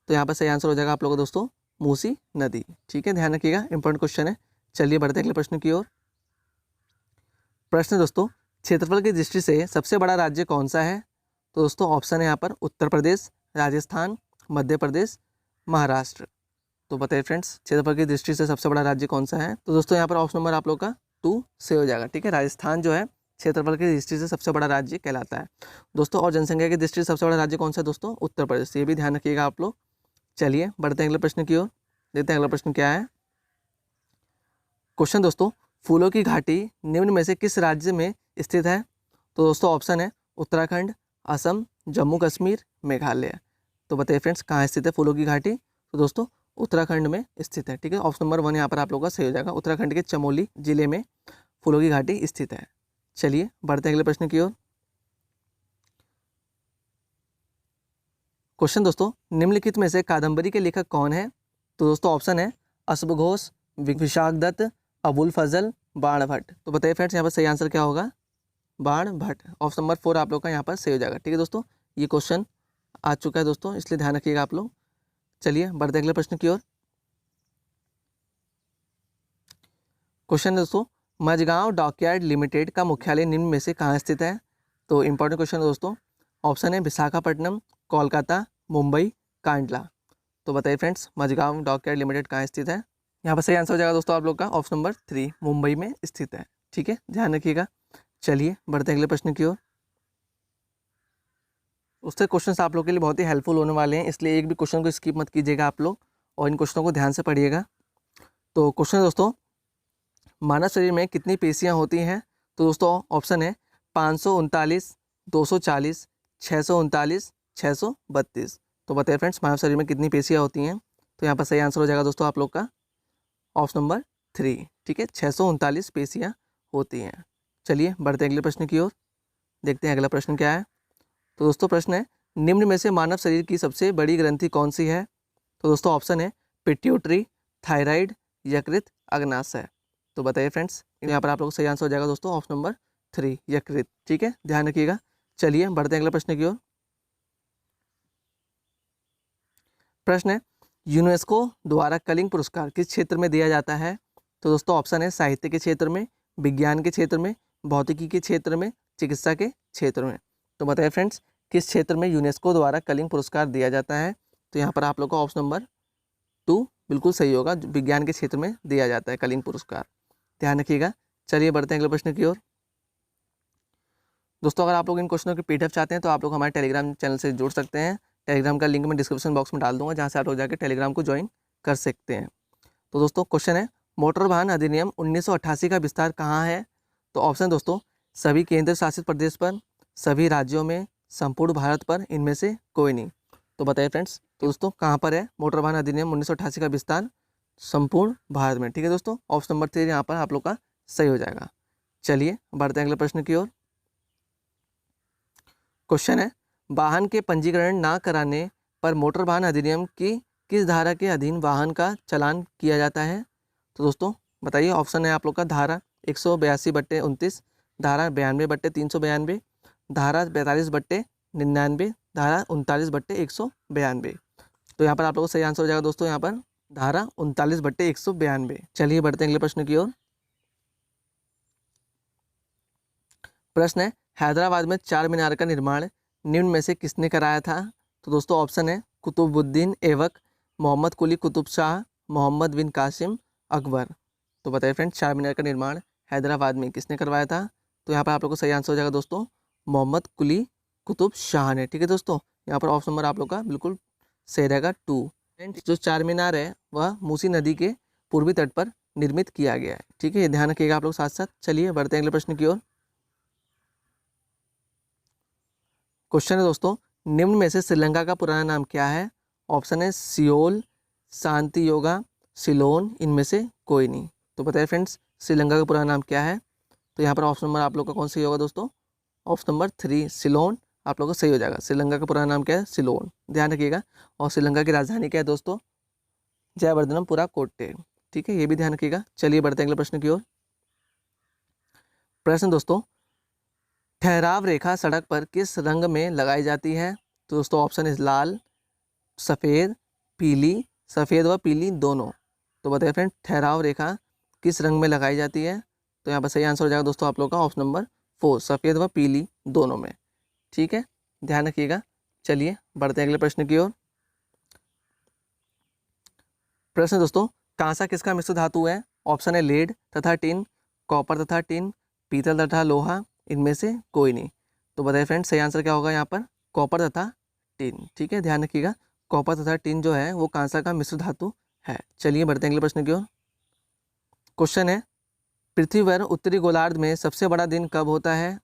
तो यहाँ पर सही आंसर हो जाएगा आप लोगों को दोस्तों मूसी नदी। ठीक है, ध्यान रखिएगा, इंपॉर्टेंट क्वेश्चन है। चलिए बढ़ते हैं अगले प्रश्न की ओर। प्रश्न दोस्तों, क्षेत्रफल की दृष्टि से सबसे बड़ा राज्य कौन सा है। तो दोस्तों ऑप्शन है यहाँ पर उत्तर प्रदेश, राजस्थान, मध्य प्रदेश, महाराष्ट्र। तो बताइए फ्रेंड्स क्षेत्रफल की दृष्टि से सबसे बड़ा राज्य कौन सा है। तो दोस्तों यहाँ पर ऑप्शन नंबर आप लोग का 2 से हो जाएगा। ठीक है, राजस्थान जो है क्षेत्रफल की दृष्टि से सबसे बड़ा राज्य कहलाता है दोस्तों। और जनसंख्या की दृष्टि से सबसे बड़ा राज्य कौन सा है दोस्तों, उत्तर प्रदेश। ये भी ध्यान रखिएगा आप लोग। चलिए बढ़ते हैं अगले प्रश्न की ओर, देखते हैं अगला प्रश्न क्या है। क्वेश्चन दोस्तों, फूलों की घाटी निम्न में से किस राज्य में स्थित है। तो दोस्तों ऑप्शन है उत्तराखंड, असम, जम्मू कश्मीर, मेघालय। तो बताइए फ्रेंड्स कहाँ स्थित है फूलों की घाटी। तो दोस्तों उत्तराखंड में स्थित है। ठीक है, ऑप्शन नंबर 1 यहाँ पर आप लोगों का सही हो जाएगा। उत्तराखंड के चमोली जिले में फूलों की घाटी स्थित है। चलिए बढ़ते हैं अगले प्रश्न की ओर। क्वेश्चन दोस्तों, निम्नलिखित में से कादंबरी के लेखक कौन है। तो दोस्तों ऑप्शन है अश्व घोष, विशाख दत्त, अबुल फजल, बाण भट्ट। तो बताइए फ्रेंड्स यहाँ पर सही आंसर क्या होगा, बाण भट्ट। ऑप्शन नंबर 4 आप लोग का यहाँ पर सही हो जाएगा। ठीक है दोस्तों, ये क्वेश्चन आ चुका है दोस्तों, इसलिए ध्यान रखिएगा आप लोग। चलिए बढ़ते अगले प्रश्न की ओर। क्वेश्चन दोस्तों, मझगांव डॉकयार्ड लिमिटेड का मुख्यालय निम्न में से कहाँ स्थित है। तो इंपॉर्टेंट क्वेश्चन दोस्तों, ऑप्शन है विशाखापट्टनम, कोलकाता, मुंबई, कांडला। तो बताइए फ्रेंड्स मझगांव डॉकयार्ड लिमिटेड कहाँ स्थित है। यहाँ पर सही आंसर हो जाएगा दोस्तों आप लोग का ऑप्शन नंबर 3, मुंबई में स्थित है। ठीक है, ध्यान रखिएगा। चलिए बढ़ते अगले प्रश्न की ओर। उससे क्वेश्चंस आप लोग के लिए बहुत ही हेल्पफुल होने वाले हैं, इसलिए एक भी क्वेश्चन को स्किप मत कीजिएगा आप लोग, और इन क्वेश्चनों को ध्यान से पढ़िएगा। तो क्वेश्चन दोस्तों, मानव शरीर में कितनी पेशियां होती हैं। तो दोस्तों ऑप्शन है 539, 240, 639, 632। तो बताइए फ्रेंड्स मानव शरीर में कितनी पेशियां होती हैं। तो यहाँ पर सही आंसर हो जाएगा दोस्तों आप लोग का ऑप्शन नंबर 3। ठीक है, 639 पेशियां होती हैं। चलिए बढ़ते अगले प्रश्न की ओर, देखते हैं अगला प्रश्न क्या है। तो दोस्तों प्रश्न है, निम्न में से मानव शरीर की सबसे बड़ी ग्रंथि कौन सी है। तो दोस्तों ऑप्शन है पिट्यूटरी, थायराइड, यकृत, अग्नाशय। तो बताइए फ्रेंड्स यहाँ पर आप लोग सही आंसर हो जाएगा दोस्तों ऑप्शन नंबर 3, यकृत। ठीक है, ध्यान रखिएगा। चलिए बढ़ते हैं अगले प्रश्न की ओर। प्रश्न है, यूनेस्को द्वारा कलिंग पुरस्कार किस क्षेत्र में दिया जाता है। तो दोस्तों ऑप्शन है साहित्य के क्षेत्र में, विज्ञान के क्षेत्र में, भौतिकी के क्षेत्र में, चिकित्सा के क्षेत्र में। तो बताइए फ्रेंड्स किस क्षेत्र में यूनेस्को द्वारा कलिंग पुरस्कार दिया जाता है। तो यहाँ पर आप लोग का ऑप्शन नंबर 2 बिल्कुल सही होगा, विज्ञान के क्षेत्र में दिया जाता है कलिंग पुरस्कार। ध्यान रखिएगा। चलिए बढ़ते हैं अगले प्रश्न की ओर। दोस्तों अगर आप लोग इन क्वेश्चनों की पीडीएफ चाहते हैं तो आप लोग हमारे टेलीग्राम चैनल से जुड़ सकते हैं। टेलीग्राम का लिंक मैं डिस्क्रिप्शन बॉक्स में डाल दूंगा, जहाँ से आप लोग जाकर टेलीग्राम को ज्वाइन कर सकते हैं। तो दोस्तों क्वेश्चन है, मोटर वाहन अधिनियम 1988 का विस्तार कहाँ है। तो ऑप्शन दोस्तों सभी केंद्र शासित प्रदेश पर, सभी राज्यों में, संपूर्ण भारत पर, इनमें से कोई नहीं। तो बताइए फ्रेंड्स तो दोस्तों कहाँ पर है मोटर वाहन अधिनियम 1988 का विस्तार। संपूर्ण भारत में। ठीक है दोस्तों, ऑप्शन नंबर 3 यहाँ पर आप लोग का सही हो जाएगा। चलिए बढ़ते हैं अगले प्रश्न की ओर। क्वेश्चन है, वाहन के पंजीकरण ना कराने पर मोटर वाहन अधिनियम की किस धारा के अधीन वाहन का चालान किया जाता है? तो दोस्तों बताइए, ऑप्शन है आप लोग का धारा 182/29, धारा 92/392, धारा 42/99, धारा 39/192। तो यहाँ पर आप लोगों को सही आंसर हो जाएगा दोस्तों यहाँ पर धारा 39/192। चलिए बढ़ते हैं अगले प्रश्न की ओर। प्रश्न है, हैदराबाद में चार मीनार का निर्माण निम्न में से किसने कराया था? तो दोस्तों ऑप्शन है कुतुबुद्दीन ऐबक, मोहम्मद कुली कुतुब शाह, मोहम्मद बिन कासिम, अकबर। तो बताइए फ्रेंड्स, चार मीनार का निर्माण हैदराबाद में किसने करवाया था? तो यहाँ पर आप लोग को सही आंसर हो जाएगा दोस्तों मोहम्मद कुली कुतुब शाह ने। ठीक है दोस्तों, यहाँ पर ऑप्शन नंबर आप लोग का बिल्कुल सही रहेगा 2। जो चार मीनार है वह मूसी नदी के पूर्वी तट पर निर्मित किया गया है। ठीक है, ये ध्यान रखिएगा आप लोग साथ साथ। चलिए बढ़ते हैं अगले प्रश्न की ओर। क्वेश्चन है दोस्तों, निम्न में से श्रीलंका का पुराना नाम क्या है? ऑप्शन है सियोल, शांति योगा, सिलोन, इनमें से कोई नहीं। तो बताइए फ्रेंड्स, श्रीलंका का पुराना नाम क्या है? तो यहाँ पर ऑप्शन नंबर आप लोग का कौन सा होगा दोस्तों? ऑप्शन नंबर 3 सिलोन आप लोग का सही हो जाएगा। श्रीलंका का पुराना नाम क्या है? सिलोन, ध्यान रखिएगा। और श्रीलंका की राजधानी क्या है दोस्तों? जयवर्धनपुरा कोट्टे। ठीक है, ये भी ध्यान रखिएगा। चलिए बढ़ते हैं अगले प्रश्न की ओर। प्रश्न दोस्तों, ठहराव रेखा सड़क पर किस रंग में लगाई जाती है? तो दोस्तों ऑप्शन है लाल, सफ़ेद, पीली, सफ़ेद व पीली दोनों। तो बताइए फ्रेंड, ठहराव रेखा किस रंग में लगाई जाती है? तो यहाँ पर सही आंसर हो जाएगा दोस्तों आप लोग का ऑप्शन नंबर 4, सफ़ेद व पीली दोनों में। ठीक है, ध्यान रखिएगा। चलिए बढ़ते हैं अगले प्रश्न की ओर। प्रश्न दोस्तों, कांसा किसका मिश्र धातु है? ऑप्शन है लेड तथा टिन, कॉपर तथा टिन, पीतल तथा लोहा, इनमें से कोई नहीं। तो बताइए फ्रेंड्स, सही आंसर क्या होगा यहाँ पर? कॉपर तथा टिन। ठीक है, ध्यान रखिएगा। कॉपर तथा टिन जो है वो कांसा का मिश्र धातु है। चलिए बढ़ते हैं अगले प्रश्न की ओर। क्वेश्चन है, पृथ्वी पर उत्तरी गोलार्ध में सबसे बड़ा दिन कब होता है?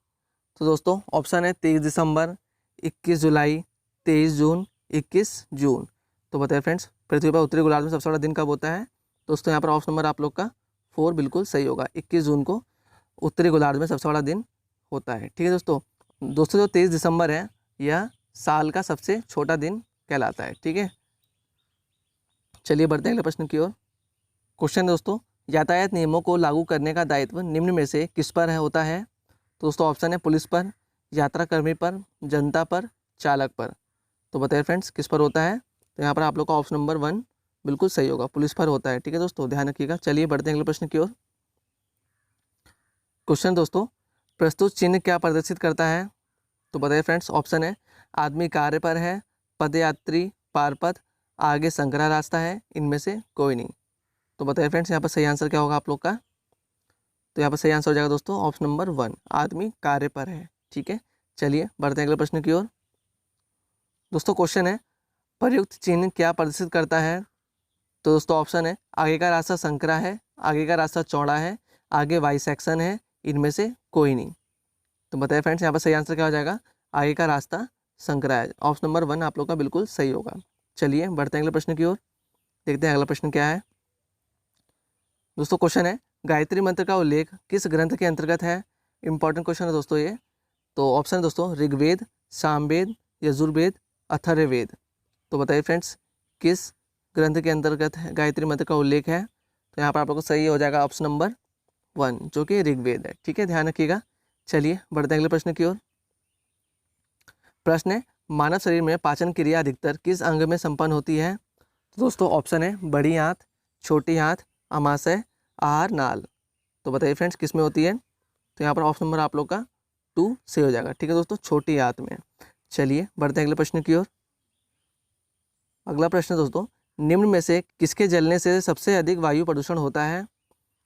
तो दोस्तों ऑप्शन है 23 दिसंबर, 21 जुलाई, 23 जून, 21 जून। तो बताइए फ्रेंड्स, पृथ्वी पर उत्तरी गोलार्ध में सबसे बड़ा दिन कब होता है? दोस्तों यहाँ पर ऑप्शन नंबर आप लोग का 4 बिल्कुल सही होगा। 21 जून को उत्तरी गोलार्ध में सबसे बड़ा दिन होता है। ठीक है दोस्तों, जो 23 दिसंबर है यह साल का सबसे छोटा दिन कहलाता है। ठीक है, चलिए बढ़ते हैं अगले प्रश्न की ओर। क्वेश्चन दोस्तों, यातायात नियमों को लागू करने का दायित्व निम्न में से किस पर होता है? तो दोस्तों ऑप्शन है पुलिस पर, यात्रा कर्मी पर, जनता पर, चालक पर। तो बताइए फ्रेंड्स, किस पर होता है? तो यहाँ पर आप लोग का ऑप्शन नंबर 1 बिल्कुल सही होगा, पुलिस पर होता है। ठीक है दोस्तों, ध्यान रखिएगा। चलिए बढ़ते हैं अगले प्रश्न की ओर। क्वेश्चन दोस्तों, प्रस्तुत चिन्ह क्या प्रदर्शित करता है? तो बताइए फ्रेंड्स, ऑप्शन है आदमी कार्य पर है, पदयात्री पारपथ, आगे संकरा रास्ता है, इनमें से कोई नहीं। तो बताइए फ्रेंड्स, यहाँ पर सही आंसर क्या होगा आप लोग का? तो यहाँ पर सही आंसर हो जाएगा दोस्तों ऑप्शन नंबर 1, आदमी कार्य पर है। ठीक है, चलिए बढ़ते हैं अगले प्रश्न की ओर। दोस्तों क्वेश्चन है, प्रयुक्त चिन्ह क्या प्रदर्शित करता है? तो दोस्तों ऑप्शन है आगे का रास्ता संकरा है, आगे का रास्ता चौड़ा है, आगे वाई सेक्शन है, इनमें से कोई नहीं। तो बताइए फ्रेंड्स, यहाँ पर सही आंसर क्या हो जाएगा? आगे का रास्ता संकरा है। ऑप्शन नंबर 1 आप लोग का बिल्कुल सही होगा। चलिए बढ़ते हैं अगले प्रश्न की ओर, देखते हैं अगला प्रश्न क्या है। दोस्तों क्वेश्चन है, गायत्री मंत्र का उल्लेख किस ग्रंथ के अंतर्गत है? इंपॉर्टेंट क्वेश्चन है दोस्तों ये। तो ऑप्शन है दोस्तों ऋग्वेद, सामवेद, यजुर्वेद, अथर्ववेद। तो बताइए फ्रेंड्स, किस ग्रंथ के अंतर्गत है गायत्री मंत्र का उल्लेख है? तो यहाँ पर आप लोग को सही हो जाएगा ऑप्शन नंबर 1 जो कि ऋग्वेद है। ठीक है, ध्यान रखिएगा। चलिए बढ़ते हैं अगले प्रश्न की ओर। प्रश्न है, मानव शरीर में पाचन क्रिया अधिकतर किस अंग में संपन्न होती है? तो दोस्तों ऑप्शन है बड़ी आंत, छोटी आंत, अमाशय, आहार नाल। तो बताइए फ्रेंड्स, किस में होती है? तो यहाँ पर ऑप्शन नंबर आप लोग का 2 से हो जाएगा। ठीक है दोस्तों, छोटी आंत में। चलिए बढ़ते हैं अगले प्रश्न की ओर। अगला प्रश्न दोस्तों, निम्न में से किसके जलने से सबसे अधिक वायु प्रदूषण होता है?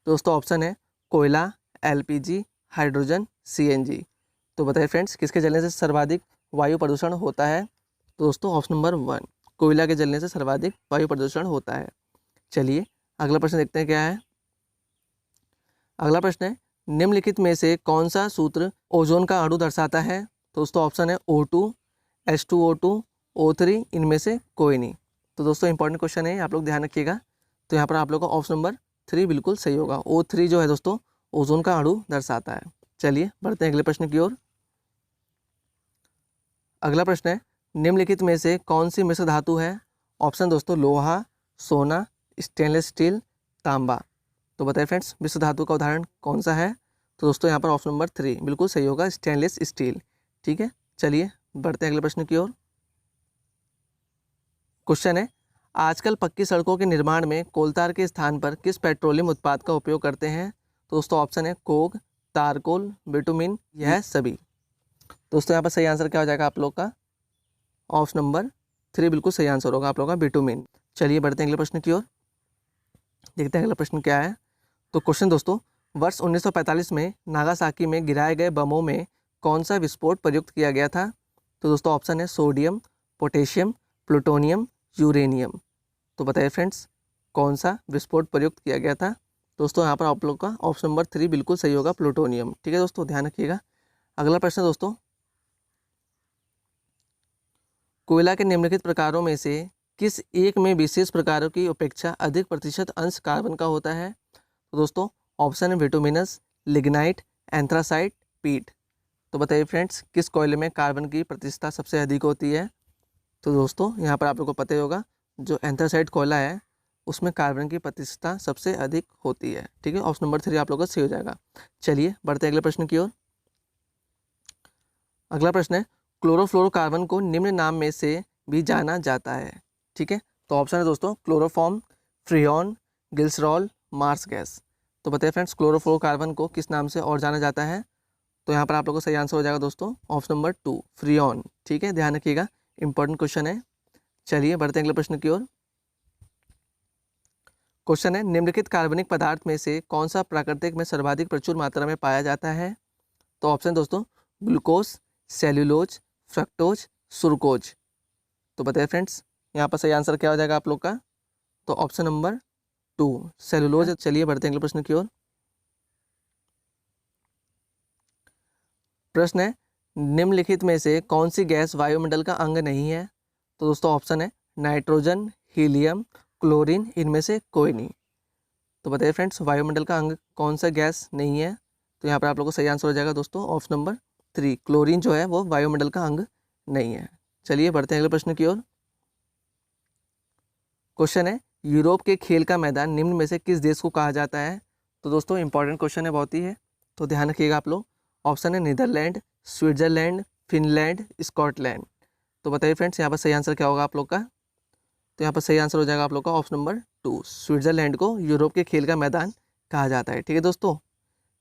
दोस्तों ऑप्शन है कोयला, एलपीजी, हाइड्रोजन, सीएनजी। तो बताइए फ्रेंड्स, किसके जलने से सर्वाधिक वायु प्रदूषण होता है? तो दोस्तों ऑप्शन नंबर 1, कोयला के जलने से सर्वाधिक वायु प्रदूषण होता है। चलिए अगला प्रश्न देखते हैं क्या है। अगला प्रश्न है, निम्नलिखित में से कौन सा सूत्र ओजोन का अणु दर्शाता है? तो दोस्तों ऑप्शन है O2, H2O2, O3, इनमें से कोई नहीं। तो दोस्तों इंपॉर्टेंट क्वेश्चन है, आप लोग ध्यान रखिएगा। तो यहाँ पर आप लोग का ऑप्शन नंबर 3 बिल्कुल सही होगा। O3 जो है दोस्तों ओजोन का अणु दर्शाता है। चलिए बढ़ते हैं अगले प्रश्न की ओर। अगला प्रश्न है, निम्नलिखित में से कौन सी मिश्र धातु है? ऑप्शन दोस्तों लोहा, सोना, स्टेनलेस स्टील, तांबा। तो बताइए फ्रेंड्स मिश्र धातु का उदाहरण कौन सा है? तो दोस्तों यहाँ पर ऑप्शन नंबर 3 बिल्कुल सही होगा, स्टेनलेस स्टील। ठीक है, चलिए बढ़ते हैं अगले प्रश्न की ओर। क्वेश्चन है, आजकल पक्की सड़कों के निर्माण में कोलतार के स्थान पर किस पेट्रोलियम उत्पाद का उपयोग करते हैं? तो दोस्तों ऑप्शन है कोक, तारकोल, बिटुमिन, यह सभी। दोस्तों यहाँ पर सही आंसर क्या हो जाएगा आप लोग का? ऑप्शन नंबर 3 बिल्कुल सही आंसर होगा आप लोग का, बिटुमिन। चलिए बढ़ते हैं अगले प्रश्न की ओर, देखते हैं अगला प्रश्न क्या है। तो क्वेश्चन दोस्तों, वर्ष 1945 में नागासाकी में गिराए गए बमों में कौन सा विस्फोट प्रयुक्त किया गया था? तो दोस्तों ऑप्शन है सोडियम, पोटेशियम, प्लूटोनियम, यूरेनियम। तो बताइए फ्रेंड्स कौन सा विस्फोट प्रयुक्त किया गया था? दोस्तों यहाँ पर आप लोग का ऑप्शन नंबर 3 बिल्कुल सही होगा, प्लूटोनियम। ठीक है दोस्तों, ध्यान रखिएगा। अगला प्रश्न दोस्तों, कोयला के निम्नलिखित प्रकारों में से किस एक में विशेष प्रकारों की अपेक्षा अधिक प्रतिशत अंश कार्बन का होता है? तो दोस्तों ऑप्शन है विटुमिनस, लिग्नाइट, एंथ्रासाइट, पीट। तो बताइए फ्रेंड्स किस कोयले में कार्बन की प्रतिशतता सबसे अधिक होती है? तो दोस्तों यहाँ पर आप लोग को पता ही होगा, जो एंथ्रासाइट कोयला है उसमें कार्बन की प्रतिशतता सबसे अधिक होती है। ठीक है, ऑप्शन नंबर 3 आप लोग का सही हो जाएगा। चलिए बढ़ते हैं अगले प्रश्न की ओर। अगला प्रश्न है, क्लोरोफ्लोरोकार्बन को निम्न नाम में से भी जाना जाता है। ठीक है, तो ऑप्शन है दोस्तों chloroform, freon, glycerol, marsh gas. तो बताइए फ्रेंड्स क्लोरोफ्लोरोकार्बन को किस नाम से और जाना जाता है? तो यहाँ पर आप लोगों को सही आंसर हो जाएगा दोस्तों ऑप्शन नंबर 2 फ्रियॉन। ठीक है, ध्यान रखिएगा, इंपॉर्टेंट क्वेश्चन है। चलिए बढ़ते हैं अगले प्रश्न की ओर। क्वेश्चन है, निम्नलिखित कार्बनिक पदार्थ में से कौन सा प्राकृतिक में सर्वाधिक प्रचुर मात्रा में पाया जाता है? तो ऑप्शन दोस्तों ग्लूकोज, सेल्यूलोज, फ्रक्टोज, सुक्रोज। तो बताइए फ्रेंड्स यहाँ पर सही आंसर क्या हो जाएगा आप लोग का? तो ऑप्शन नंबर 2 सेल्यूलोज। चलिए बढ़ते हैं अगले प्रश्न की ओर। प्रश्न है, निम्नलिखित में से कौन सी गैस वायुमंडल का अंग नहीं है? तो दोस्तों ऑप्शन है नाइट्रोजन, हीलियम, क्लोरीन, इनमें से कोई नहीं। तो बताइए फ्रेंड्स वायुमंडल का अंग कौन सा गैस नहीं है? तो यहाँ पर आप लोगों को सही आंसर हो जाएगा दोस्तों ऑप्शन नंबर 3 क्लोरीन जो है वो वायुमंडल का अंग नहीं है। चलिए बढ़ते हैं अगले प्रश्न की ओर। क्वेश्चन है, यूरोप के खेल का मैदान निम्न में से किस देश को कहा जाता है? तो दोस्तों इंपॉर्टेंट क्वेश्चन है बहुत ही है, तो ध्यान रखिएगा आप लोग। ऑप्शन है नीदरलैंड, स्विट्जरलैंड, फिनलैंड, स्कॉटलैंड। तो बताइए फ्रेंड्स यहाँ पर सही आंसर क्या होगा आप लोग का? तो यहाँ पर सही आंसर हो जाएगा आप लोग का ऑप्शन नंबर 2 स्विट्जरलैंड को यूरोप के खेल का मैदान कहा जाता है। ठीक है दोस्तों,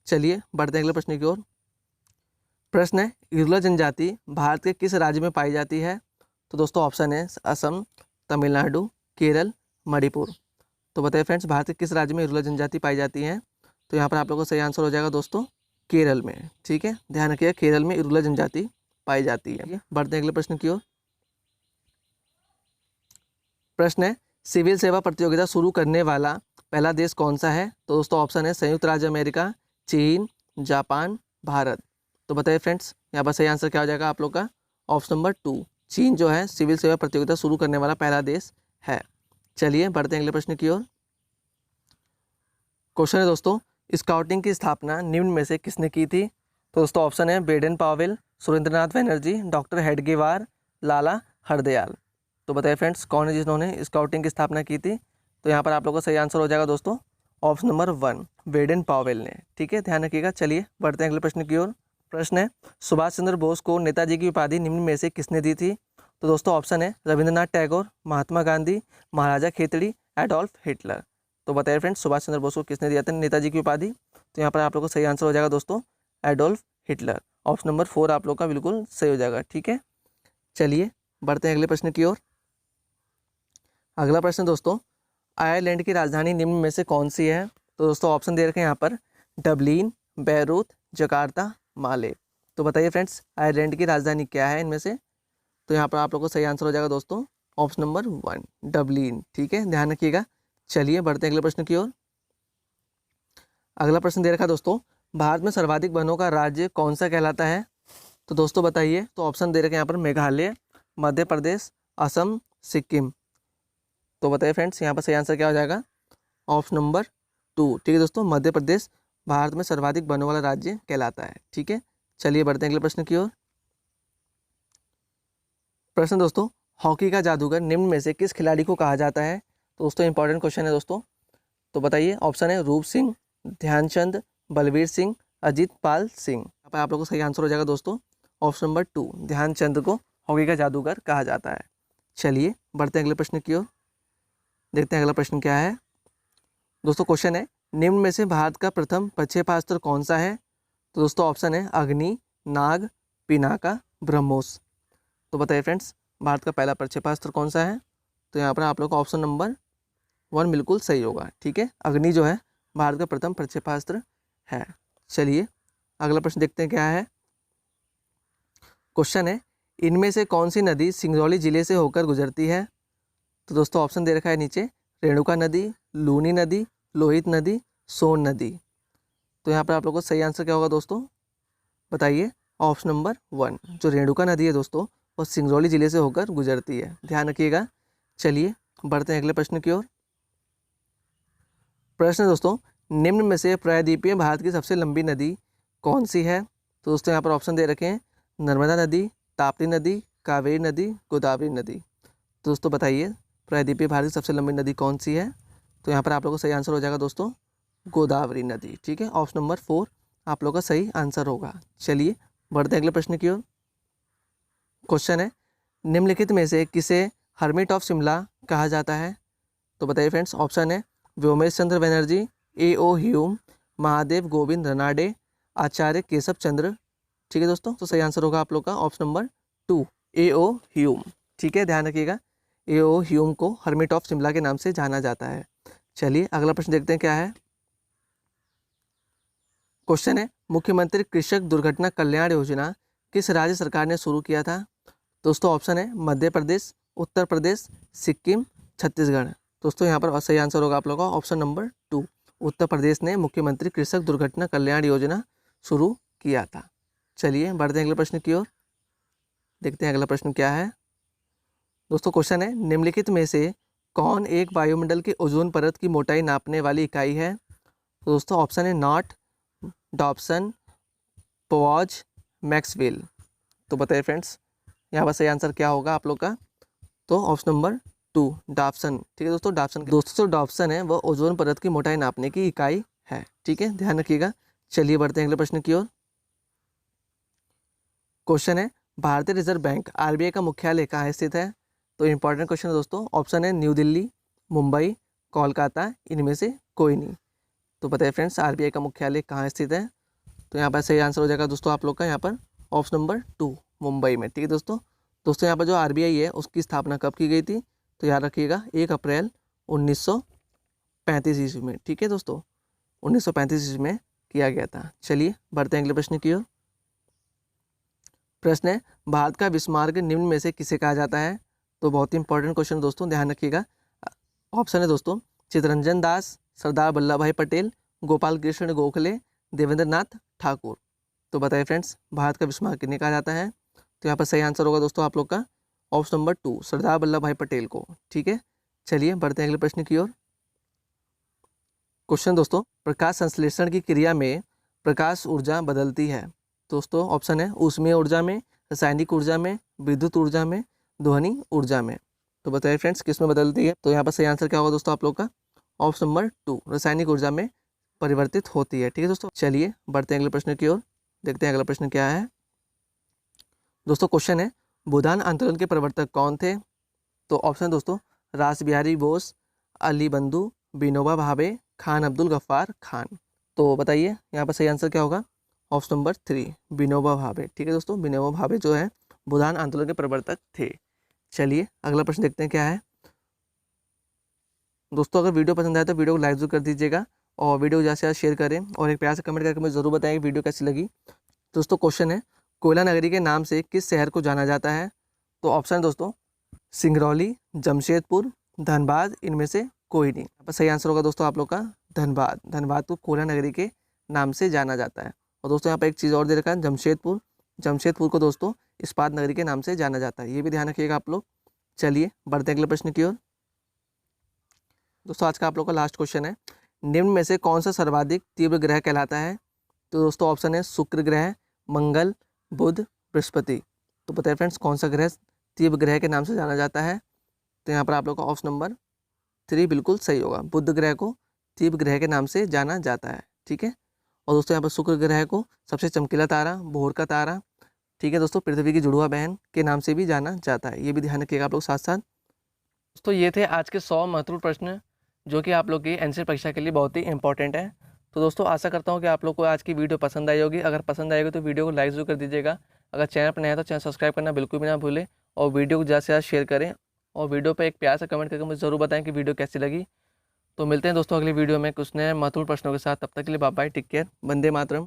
चलिए बढ़ते हैं अगले प्रश्न की ओर। प्रश्न है, इरुला जनजाति भारत के किस राज्य में पाई जाती है? तो दोस्तों ऑप्शन है असम, तमिलनाडु, केरल, मणिपुर। तो बताइए फ्रेंड्स भारत के किस राज्य में इरुला जनजाति पाई जाती है? तो यहाँ पर आप लोगों को सही आंसर हो जाएगा दोस्तों केरल में। ठीक है, ध्यान रखिएगा केरल में इरुला जनजाति पाई जाती है। बढ़ते हैं अगले प्रश्न की ओर। प्रश्न है, सिविल सेवा प्रतियोगिता शुरू करने वाला पहला देश कौन सा है? तो दोस्तों ऑप्शन है संयुक्त राज्य अमेरिका, चीन, जापान, भारत। तो बताइए फ्रेंड्स यहाँ पर सही आंसर क्या हो जाएगा आप लोग का? ऑप्शन नंबर 2 चीन जो है सिविल सेवा प्रतियोगिता शुरू करने वाला पहला देश है। चलिए बढ़ते हैं अगले प्रश्न की ओर। क्वेश्चन है दोस्तों, स्काउटिंग की स्थापना निम्न में से किसने की थी? तो दोस्तों ऑप्शन है Baden Powell, Surendranath Banerjee, doctor Hedgewar, Lala Hardayal. तो बताइए फ्रेंड्स कौन है जिन्होंने स्काउटिंग की स्थापना की थी? तो यहाँ पर आप लोगों का सही आंसर हो जाएगा दोस्तों ऑप्शन नंबर 1 बेडेन पावेल ने। ठीक है, ध्यान रखिएगा। चलिए बढ़ते हैं अगले प्रश्न की ओर। प्रश्न है, सुभाष चंद्र बोस को नेताजी की उपाधि निम्न में से किसने दी थी? तो दोस्तों ऑप्शन है रविंद्रनाथ टैगोर, महात्मा गांधी, महाराजा खेतड़ी, एडोल्फ हिटलर। तो बताइए फ्रेंड्स सुभाष चंद्र बोस को किसने दिया था नेताजी की उपाधि? तो यहाँ पर आप लोग को सही आंसर हो जाएगा दोस्तों एडोल्फ हिटलर। ऑप्शन नंबर 4 आप लोग का बिल्कुल सही हो जाएगा। ठीक है, चलिए बढ़ते हैं अगले प्रश्न की ओर। अगला प्रश्न दोस्तों, आयरलैंड की राजधानी निम्न में से कौन सी है? तो दोस्तों ऑप्शन दे रखे हैं यहाँ पर डबलिन, बेरूत, जकार्ता, माले। तो बताइए फ्रेंड्स आयरलैंड की राजधानी क्या है इनमें से? तो यहाँ पर आप लोगों को सही आंसर हो जाएगा दोस्तों ऑप्शन नंबर 1 डबलिन। ठीक है, ध्यान रखिएगा। चलिए बढ़ते हैं अगले प्रश्न की ओर। अगला प्रश्न दे रखा दोस्तों, भारत में सर्वाधिक वनों का राज्य कौन सा कहलाता है? तो दोस्तों बताइए। तो ऑप्शन दे रखे हैं यहाँ पर मेघालय, मध्य प्रदेश, असम, सिक्किम। तो बताइए फ्रेंड्स यहाँ पर सही आंसर क्या हो जाएगा? Option number 2। ठीक है दोस्तों, मध्य प्रदेश भारत में सर्वाधिक वनों वाला राज्य कहलाता है। ठीक है, चलिए बढ़ते हैं अगले प्रश्न की ओर। प्रश्न दोस्तों, हॉकी का जादूगर निम्न में से किस खिलाड़ी को कहा जाता है? तो दोस्तों इंपॉर्टेंट क्वेश्चन है दोस्तों, तो बताइए। ऑप्शन है रूप सिंह, ध्यानचंद, बलवीर सिंह, अजीत पाल सिंह। यहाँ पर आप लोगों को सही आंसर हो जाएगा दोस्तों, ऑप्शन नंबर 2, ध्यानचंद को हॉकी का जादूगर कहा जाता है। चलिए बढ़ते हैं अगले प्रश्न की ओर, देखते हैं अगला प्रश्न क्या है। दोस्तों क्वेश्चन है, निम्न में से भारत का प्रथम प्रक्षेपास्त्र कौन सा है? तो दोस्तों ऑप्शन है अग्नि, नाग, पिनाका, ब्रह्मोस। तो बताइए फ्रेंड्स, भारत का पहला प्रक्षेपास्त्र कौन सा है? तो यहाँ पर आप लोग का ऑप्शन नंबर 1 बिल्कुल सही होगा। ठीक है, अग्नि जो है भारत का प्रथम प्रक्षेपास्त्र है। चलिए अगला प्रश्न देखते हैं क्या है। क्वेश्चन है, इनमें से कौन सी नदी सिंगरौली जिले से होकर गुजरती है? तो दोस्तों ऑप्शन दे रखा है नीचे, रेणुका नदी, लूनी नदी, लोहित नदी, सोन नदी। तो यहाँ पर आप लोगों को सही आंसर क्या होगा दोस्तों, बताइए। ऑप्शन नंबर 1, जो रेणुका नदी है दोस्तों वो सिंगरौली जिले से होकर गुजरती है, ध्यान रखिएगा। चलिए बढ़ते हैं अगले प्रश्न की ओर। प्रश्न दोस्तों, निम्न में से प्रायद्वीपीय भारत की सबसे लंबी नदी कौन सी है? तो दोस्तों यहाँ पर ऑप्शन दे रखे हैं, नर्मदा नदी, ताप्ती नदी, कावेरी नदी, गोदावरी नदी। तो दोस्तों बताइए, प्रायद्वीपीय भारत की सबसे लंबी नदी कौन सी है? तो यहाँ पर आप लोगों को सही आंसर हो जाएगा दोस्तों, गोदावरी नदी। ठीक है, ऑप्शन नंबर 4 आप लोगों का सही आंसर होगा। चलिए बढ़ते हैं अगले प्रश्न की ओर। क्वेश्चन है, निम्नलिखित में से किसे हर्मिट ऑफ शिमला कहा जाता है? तो बताइए फ्रेंड्स, ऑप्शन है व्योमेश चंद्र बनर्जी, A.O. ह्यूम, महादेव गोविंद रनाडे, आचार्य केशव चंद्र। ठीक है दोस्तों, तो सही आंसर होगा आप लोग का ऑप्शन नंबर 2, A.O. ह्यूम। ठीक है, ध्यान रखिएगा, A.O. ह्यूम को हर्मिट ऑफ शिमला के नाम से जाना जाता है। चलिए अगला प्रश्न देखते हैं क्या है। क्वेश्चन है, मुख्यमंत्री कृषक दुर्घटना कल्याण योजना किस राज्य सरकार ने शुरू किया था? दोस्तों ऑप्शन है मध्य प्रदेश, उत्तर प्रदेश, सिक्किम, छत्तीसगढ़। दोस्तों यहाँ पर सही आंसर होगा आप लोगों का ऑप्शन नंबर 2, उत्तर प्रदेश ने मुख्यमंत्री कृषक दुर्घटना कल्याण योजना शुरू किया था। चलिए बढ़ते हैं अगले प्रश्न की ओर, देखते हैं अगला प्रश्न क्या है। दोस्तों क्वेश्चन है, निम्नलिखित में से कौन एक वायुमंडल के ओजोन परत की मोटाई नापने वाली इकाई है? तो दोस्तों ऑप्शन है नॉट, डॉप्सन, पोवाज, मैक्सवेल। तो बताइए फ्रेंड्स, यहाँ पर सही आंसर क्या होगा आप लोग का? तो ऑप्शन नंबर 2, डॉप्सन। ठीक है दोस्तों, डॉप्सन। दोस्तों डॉप्सन है वह ओजोन परत की मोटाई नापने की इकाई है। ठीक है, ध्यान रखिएगा। चलिए बढ़ते हैं अगले प्रश्न की ओर। क्वेश्चन है, भारतीय रिजर्व बैंक RBI का मुख्यालय कहाँ स्थित है? तो इंपॉर्टेंट क्वेश्चन है दोस्तों, ऑप्शन है न्यू दिल्ली, मुंबई, कोलकाता, इनमें से कोई नहीं। तो बताइए फ्रेंड्स, RBI का मुख्यालय कहाँ स्थित है? तो यहाँ पर सही आंसर हो जाएगा दोस्तों आप लोग का यहाँ पर ऑप्शन नंबर 2, मुंबई में। ठीक है दोस्तों, यहाँ पर जो RBI है उसकी स्थापना कब की गई थी? तो याद रखिएगा 1 अप्रैल 1935 ईस्वी में। ठीक है दोस्तों, 1935 ईस्वी में किया गया था। चलिए बढ़ते हैं अगले प्रश्न की ओर। प्रश्न है, भारत का विस्मार्ग निम्न में से किसे कहा जाता है? तो बहुत ही इंपॉर्टेंट क्वेश्चन दोस्तों, ध्यान रखिएगा। ऑप्शन है दोस्तों चित्तरंजन दास, सरदार वल्लभ भाई पटेल, गोपाल कृष्ण गोखले, देवेंद्र नाथ ठाकुर। तो बताइए फ्रेंड्स, भारत का विस्मार्ग किन्हें कहा जाता है? तो यहाँ पर सही आंसर होगा दोस्तों आप लोग का ऑप्शन नंबर 2, सरदार वल्लभ भाई पटेल को। ठीक है, चलिए बढ़ते हैं अगले प्रश्न की ओर। क्वेश्चन दोस्तों, प्रकाश संश्लेषण की क्रिया में प्रकाश ऊर्जा बदलती है। दोस्तों ऑप्शन है ऊष्मीय ऊर्जा में, रासायनिक ऊर्जा में, विद्युत ऊर्जा में, ध्वनि ऊर्जा में। तो बताइए फ्रेंड्स, किस में बदलती है? तो यहाँ पर सही आंसर क्या होगा दोस्तों आप लोग का ऑप्शन नंबर 2, रासायनिक ऊर्जा में परिवर्तित होती है। ठीक है दोस्तों, चलिए बढ़ते हैं अगले प्रश्न की ओर, देखते हैं अगला प्रश्न क्या है। दोस्तों क्वेश्चन है, भूदान आंदोलन के प्रवर्तक कौन थे? तो ऑप्शन दोस्तों रास बिहारी बोस, अली बंधु, विनोबा भावे, खान अब्दुल गफ्फार खान। तो बताइए यहाँ पर सही आंसर क्या होगा? Option number 3, Vinoba Bhave. ठीक है दोस्तों, विनोबा भावे जो है भूदान आंदोलन के प्रवर्तक थे। चलिए अगला प्रश्न देखते हैं क्या है। दोस्तों अगर वीडियो पसंद आए तो वीडियो को लाइक जरूर कर दीजिएगा और वीडियो को ज़्यादा से ज़्यादा शेयर करें और एक प्यार से कमेंट करके मुझे ज़रूर बताएं कि वीडियो कैसी लगी। दोस्तों क्वेश्चन है, कोयला नगरी के नाम से किस शहर को जाना जाता है? तो ऑप्शन है दोस्तों सिंगरौली, जमशेदपुर, धनबाद, इनमें से कोई नहीं। यहाँ पर सही आंसर होगा दोस्तों आप लोग का धनबाद। धनबाद को कोयला नगरी के नाम से जाना जाता है। और दोस्तों यहाँ पर एक चीज़ और दे रखा है, जमशेदपुर। जमशेदपुर को दोस्तों इस्पात नगरी के नाम से जाना जाता है, ये भी ध्यान रखिएगा आप लोग। चलिए बढ़ते हैं अगले प्रश्न की ओर। दोस्तों आज का आप लोग का लास्ट क्वेश्चन है, निम्न में से कौन सा सर्वाधिक तीव्र ग्रह कहलाता है? तो दोस्तों ऑप्शन है शुक्र ग्रह, मंगल, बुध, बृहस्पति। तो बताइए फ्रेंड्स कौन सा ग्रह तीव्र ग्रह के नाम से जाना जाता है? तो यहाँ पर आप लोग का ऑप्शन नंबर 3 बिल्कुल सही होगा। बुध ग्रह को तीव्र ग्रह के नाम से जाना जाता है। ठीक है, और दोस्तों यहाँ पर शुक्र ग्रह को सबसे चमकीला तारा, भोर का तारा, ठीक है दोस्तों, पृथ्वी की जुड़वा बहन के नाम से भी जाना जाता है। ये भी ध्यान रखिएगा आप लोग साथ साथ। दोस्तों ये थे आज के 100 महत्वपूर्ण प्रश्न जो कि आप लोग की एनसीईआरटी परीक्षा के लिए बहुत ही इंपॉर्टेंट है। तो दोस्तों आशा करता हूँ कि आप लोग को आज की वीडियो पसंद आई होगी। अगर पसंद आएगी तो वीडियो को लाइक जरूर कर दीजिएगा। अगर चैनल पर नया है तो चैनल सब्सक्राइब करना बिल्कुल भी ना भूलें और वीडियो को ज़्यादा से ज़्यादा शेयर करें और वीडियो पर एक प्यार से कमेंट करके मुझे ज़रूर बताएं कि वीडियो कैसी लगी। तो मिलते हैं दोस्तों अगली वीडियो में कुछ नए महत्वपूर्ण प्रश्नों के साथ। तब तक के लिए bye bye, take care, Vande Mataram.